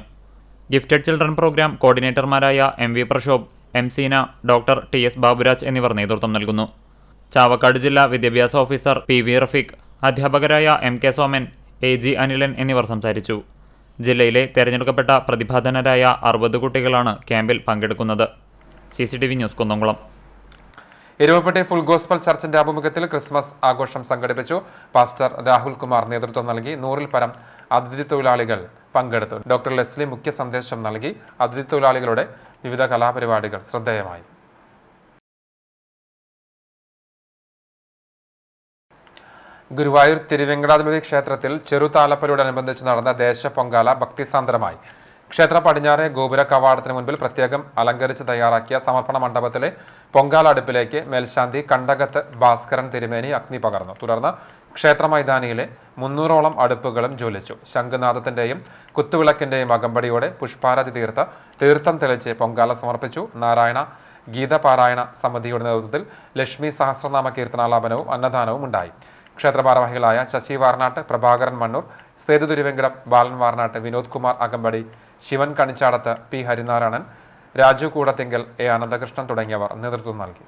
ഗിഫ്റ്റഡ് ചിൽഡ്രൻ പ്രോഗ്രാം കോർഡിനേറ്റർമാരായ MV Prashobh, M Seena, doctor TS Baburaj എന്നിവർ നേതൃത്വം നൽകുന്നു. ചാവക്കാട് ജില്ലാ വിദ്യാഭ്യാസ ഓഫീസർ PV റഫീഖ്, അധ്യാപകരായ MK സോമൻ, AG അനിലൻ എന്നിവർ സംസാരിച്ചു. ജില്ലയിലെ തെരഞ്ഞെടുക്കപ്പെട്ട പ്രതിഭാധനരായ 60 കുട്ടികളാണ് ക്യാമ്പിൽ പങ്കെടുക്കുന്നത്. CCTV news Kunnamkulam. Eruvappetty full gospel ചർച്ചിന്റെ ആഭിമുഖ്യത്തിൽ ക്രിസ്മസ് ആഘോഷം സംഘടിപ്പിച്ചു. പാസ്റ്റർ രാഹുൽ കുമാർ നേതൃത്വം നൽകി. 100-ൽ പരം അതിഥി തൊഴിലാളികൾ പങ്കെടുത്തു. ഡോക്ടർ ലെസ്ലി മുഖ്യ സന്ദേശം നൽകി. അതിഥി തൊഴിലാളികളുടെ വിവിധ കലാപരിപാടികൾ ശ്രദ്ധേയമായി. ഗുരുവായൂർ തിരുവെങ്കടാധിപതി ക്ഷേത്രത്തിൽ ചെറുതാലപ്പരോടനുബന്ധിച്ച് നടന്ന ദേശപ്പൊങ്കാല ഭക്തിസാന്ദ്രമായി. ക്ഷേത്ര പടിഞ്ഞാറെ ഗോപുര കവാടത്തിന് മുൻപിൽ പ്രത്യേകം അലങ്കരിച്ച് തയ്യാറാക്കിയ സമർപ്പണ മണ്ഡപത്തിലെ പൊങ്കാല അടുപ്പിലേക്ക് മേൽശാന്തി കണ്ടകത്ത് ഭാസ്കരൻ തിരുമേനി അഗ്നി പകർന്നു. തുടർന്ന് ക്ഷേത്ര മൈതാനിയിലെ 300ഓളം അടുപ്പുകളും ജ്വലിച്ചു. ശംഖുനാഥത്തിന്റെയും കുത്തുവിളക്കിന്റെയും അകമ്പടിയോടെ പുഷ്പാരതി തീർത്ത് തീർത്ഥം തെളിച്ച് പൊങ്കാല സമർപ്പിച്ചു. നാരായണ ഗീതപാരായണ സമിതിയുടെ നേതൃത്വത്തിൽ ലക്ഷ്മി സഹസ്രനാമ കീർത്തനാലാപനവും അന്നദാനവും ഉണ്ടായി. ക്ഷേത്ര ഭാരവാഹികളായ ശശി വാർനാട്ട്, പ്രഭാകരൻ മണ്ണൂർ, സേതു തിരുവെങ്കടം, ബാലൻ വാർനാട്ട്, വിനോദ് കുമാർ അകമ്പടി, ശിവൻ കണിച്ചാടത്ത്, P ഹരിനാരായണൻ, രാജു കൂടത്തിങ്കൽ, A അനന്തകൃഷ്ണൻ തുടങ്ങിയവർ നേതൃത്വം നൽകി.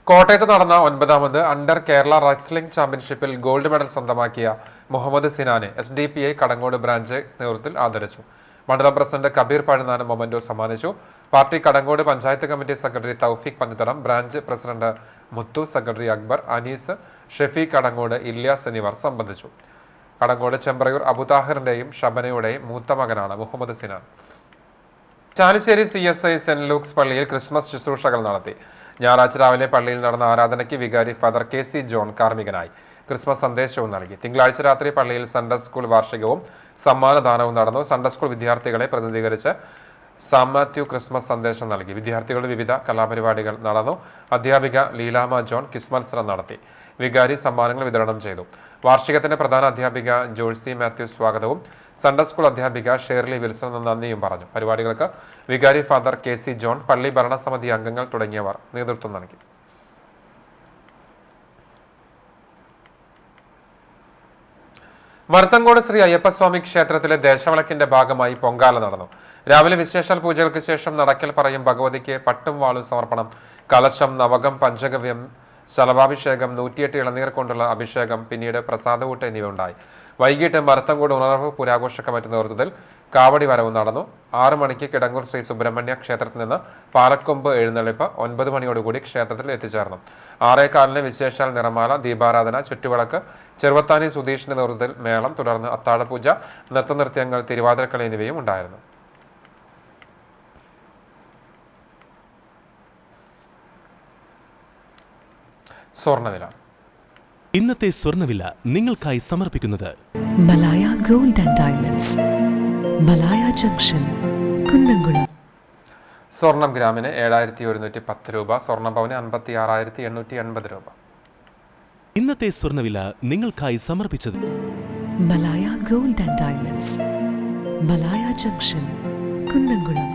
കോട്ടയത്ത് നടന്ന 9ാമത് അണ്ടർ കേരള റെസ്ലിംഗ് ചാമ്പ്യൻഷിപ്പിൽ ഗോൾഡ് മെഡൽ സ്വന്തമാക്കിയ മുഹമ്മദ് സിനാനെ SDPI കടങ്ങോട് ബ്രാഞ്ച് നേതൃത്വത്തിൽ ആദരിച്ചു. മണ്ഡലം പ്രസിഡന്റ് കബീർ പഴുന്നാനം മൊമന്റോ സമ്മാനിച്ചു. Party Kadangode panchayat committee secretary Thoufeeq Panjithadam, branch president Muthu, secretary Akbar, Anees, Shefeeq Kadangode, Ilyas എന്നിവർ സംബന്ധിച്ചു. കടങ്ങോട് ചെമ്പ്രയൂർ അബുതാഹിറിന്റെയും ഷബനയുടെയും മൂത്ത മകനാണ് Muhammad Sinan. Chalissery CSI saint Luke's പള്ളിയിൽ ക്രിസ്മസ് ശുശ്രൂഷകൾ നടത്തി. ഞായറാഴ്ച രാവിലെ പള്ളിയിൽ നടന്ന ആരാധനയ്ക്ക് വികാരി ഫാദർ KC ജോൺ കാർമ്മികനായി. ക്രിസ്മസ് സന്ദേശവും നൽകി. തിങ്കളാഴ്ച രാത്രി പള്ളിയിൽ സൺഡേ സ്കൂൾ വാർഷികവും സമ്മാനദാനവും നടന്നു. സൺഡേ സ്കൂൾ വിദ്യാർത്ഥികളെ പ്രതിനിധീകരിച്ച് സാം മാത്യു ക്രിസ്മസ് സന്ദേശം നൽകി. വിദ്യാർത്ഥികളുടെ വിവിധ കലാപരിപാടികൾ നടന്നു. അധ്യാപിക ലീലാമ ജോൺ ക്വിസ് മത്സരം നടത്തി. വികാരി സമ്മാനങ്ങൾ വിതരണം ചെയ്തു. വാർഷികത്തിന്റെ പ്രധാന അധ്യാപിക ജോഴ്സി മാത്യു സ്വാഗതവും സൺഡേ സ്കൂൾ അധ്യാപിക ഷേർലി വിൽസൺ നന്ദിയും പറഞ്ഞു. പരിപാടികൾക്ക് വികാരി ഫാദർ KC ജോൺ, പള്ളി ഭരണസമിതി അംഗങ്ങൾ തുടങ്ങിയവർ നേതൃത്വം നൽകി. മരത്തങ്കോട് ശ്രീ അയ്യപ്പസ്വാമി ക്ഷേത്രത്തിലെ ദേശവിളക്കിന്റെ ഭാഗമായി പൊങ്കാല നടന്നു. രാവിലെ വിശേഷാൽ പൂജകൾക്ക് ശേഷം നടക്കൽ പറയും ഭഗവതിക്ക് പട്ടും വാളും സമർപ്പണം, കലശം, നവകം, പഞ്ചഗവ്യം, ശലഭാഭിഷേകം, 108 ഇളനീർ കൊണ്ടുള്ള അഭിഷേകം, പിന്നീട് പ്രസാദകൂട്ട് എന്നിവ ഉണ്ടായി. വൈകിട്ട് മരത്തങ്കോട് ഉണർവ് പുരാഘോഷ കമ്മിറ്റി നേതൃത്വത്തിൽ കാവടി വരവ് നടന്നു. 6 മണിക്ക് കിടങ്ങൂർ ശ്രീ സുബ്രഹ്മണ്യ ക്ഷേത്രത്തിൽ നിന്ന് പാലക്കൊമ്പ് എഴുന്നള്ളിപ്പ് 9 മണിയോടുകൂടി ക്ഷേത്രത്തിൽ എത്തിച്ചേർന്നു. 6:15 വിശേഷാൽ നിറമാല, ദീപാരാധന, ചുറ്റുവിളക്ക്, ചെറുവത്താനി സുധീഷിന്റെ നേതൃത്വത്തിൽ മേളം, തുടർന്ന് അത്താഴപൂജ, നൃത്തനൃത്യങ്ങൾ, തിരുവാതിരക്കളി എന്നിവയും ഉണ്ടായിരുന്നു. സ്വർണ്ണവില. ഇന്നത്തെ സ്വർണ്ണവില നിങ്ങൾക്കായി സമർപ്പിക്കുന്നത് Malaya gold and diamonds, Malaya junction, Kunnamkulam. സ്വർണം ഗ്രാമിന് 7110 രൂപ, സ്വർണ്ണ പവന് 56,880 രൂപ. ഇന്നത്തെ സ്വർണ്ണവില നിങ്ങൾക്കായി സമർപ്പിച്ചത് Malaya gold and diamonds, Malaya junction, Kunnamkulam.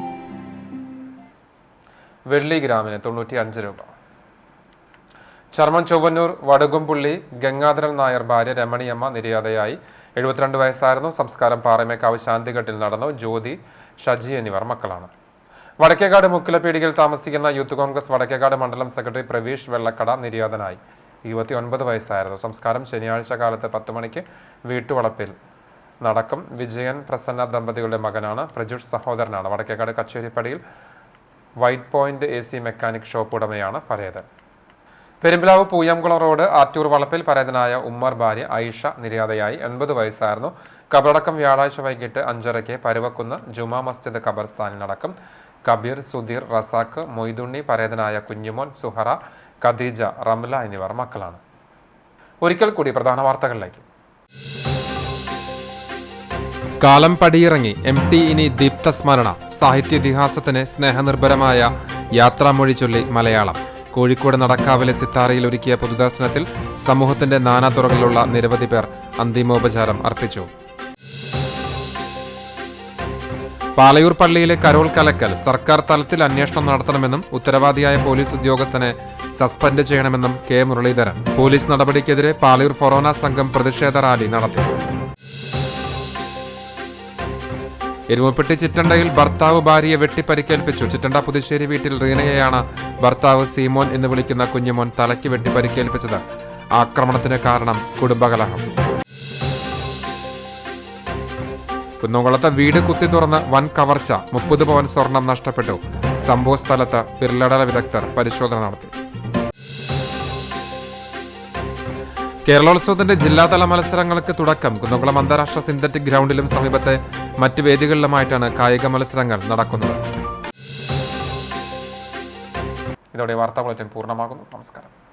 വെള്ളി ഗ്രാമിന് 95 രൂപ. ചർമ്മം ചൊവ്വന്നൂർ വടുകുംപുള്ളി ഗംഗാധരൻ നായർ ഭാര്യ രമണിയമ്മ നിര്യാതയായി. 72 വയസ്സായിരുന്നു. സംസ്കാരം പാറമേക്കാവ് ശാന്തിഘട്ടിൽ നടന്നു. ജ്യോതി, ഷജി എന്നിവർ മക്കളാണ്. വടക്കേക്കാട് മുക്കിലപ്പീടികയിൽ താമസിക്കുന്ന യൂത്ത് കോൺഗ്രസ് വടക്കേക്കാട് മണ്ഡലം സെക്രട്ടറി പ്രവീഷ് വെള്ളക്കട നിര്യാതനായി. 29 വയസ്സായിരുന്നു. സംസ്കാരം ശനിയാഴ്ച കാലത്ത് 10 മണിക്ക് വീട്ടുവളപ്പിൽ നടക്കും. വിജയൻ പ്രസന്ന ദമ്പതികളുടെ മകനാണ്. പ്രജുഷ് സഹോദരനാണ്. വടക്കേക്കാട് കച്ചേരിപ്പടിയിൽ white point AC mechanic shop ഉടമയാണ് പരേതൻ. പെരുമ്പിലാവ് പൂയംകുളം റോഡ് ആറ്റൂർ വളപ്പിൽ പരേതനായ ഉമ്മർ ഭാര്യ ഐഷ നിര്യാതയായി. 80 വയസ്സായിരുന്നു. കബറടക്കം വ്യാഴാഴ്ച വൈകിട്ട് 5:30 പരുവക്കുന്ന് ജുമാ മസ്ജിദ് ഖബർസ്ഥാനിൽ നടക്കും. കബീർ, സുധീർ, റസാഖ്, മൊയ്തുണ്ണി, പരേതനായ കുഞ്ഞുമോൻ, സുഹറ, ഖദീജ, റംല എന്നിവർ മക്കളാണ്. ഒരിക്കൽ കൂടി പ്രധാന വാർത്തകളിലേക്ക്. കാലം പടിയിറങ്ങി MT ഇനി ദീപ്തസ്മരണ. സാഹിത്യ ഇതിഹാസത്തിന് സ്നേഹനിർഭരമായ യാത്രാമൊഴി ചൊല്ലി മലയാളം. കോഴിക്കോട് നടക്കാവിലെ സിത്താരയിൽ ഒരുക്കിയ പൊതുദർശനത്തിൽ സമൂഹത്തിന്റെ നാനാതുറകളിലുള്ള നിരവധി പേർ അന്തിമോപചാരം അർപ്പിച്ചു. പാലയൂർ പള്ളിയിലെ കരോൾ കലക്കൽ സർക്കാർ തലത്തിൽ അന്വേഷണം നടത്തണമെന്നും ഉത്തരവാദിയായ പോലീസ് ഉദ്യോഗസ്ഥനെ സസ്പെൻഡ് ചെയ്യണമെന്നും കെ മുരളീധരൻ. പോലീസ് നടപടിക്കെതിരെ പാലയൂർ ഫൊറോന സംഘം പ്രതിഷേധ റാലി നടത്തി. എരുമപ്പെട്ടി ചിറ്റണ്ടയിൽ ഭർത്താവ് ഭാര്യയെ വെട്ടിപ്പരിക്കേൽപ്പിച്ചു. ചിറ്റണ്ട പുതുശ്ശേരി വീട്ടിൽ റീനയെയാണ് ഭർത്താവ് സീമോൻ എന്ന് വിളിക്കുന്ന കുഞ്ഞുമോൻ തലയ്ക്ക് വെട്ടി പരിക്കേൽപ്പിച്ചത്. ആക്രമണത്തിന് കാരണം കുടുംബകലഹം. കുന്നംകുളത്ത് വീട് കുത്തി തുറന്ന് വൻ കവർച്ച. 30 പവൻ സ്വർണം നഷ്ടപ്പെട്ടു. സംഭവ സ്ഥലത്ത് വിരലടയാള വിദഗ്ധർ പരിശോധന നടത്തി. കേരളോത്സവത്തിന്റെ ജില്ലാതല മത്സരങ്ങൾക്ക് തുടക്കം. കുന്നംകുളം അന്താരാഷ്ട്ര സിന്തറ്റിക് ഗ്രൗണ്ടിലും സമീപത്തെ മറ്റ് വേദികളിലുമായിട്ടാണ് കായിക മത്സരങ്ങൾ നടക്കുന്നത്. ഇതോടെ വാർത്താ ബുള്ളറ്റിൻ പൂർണ്ണമാകുന്നു. നമസ്കാരം.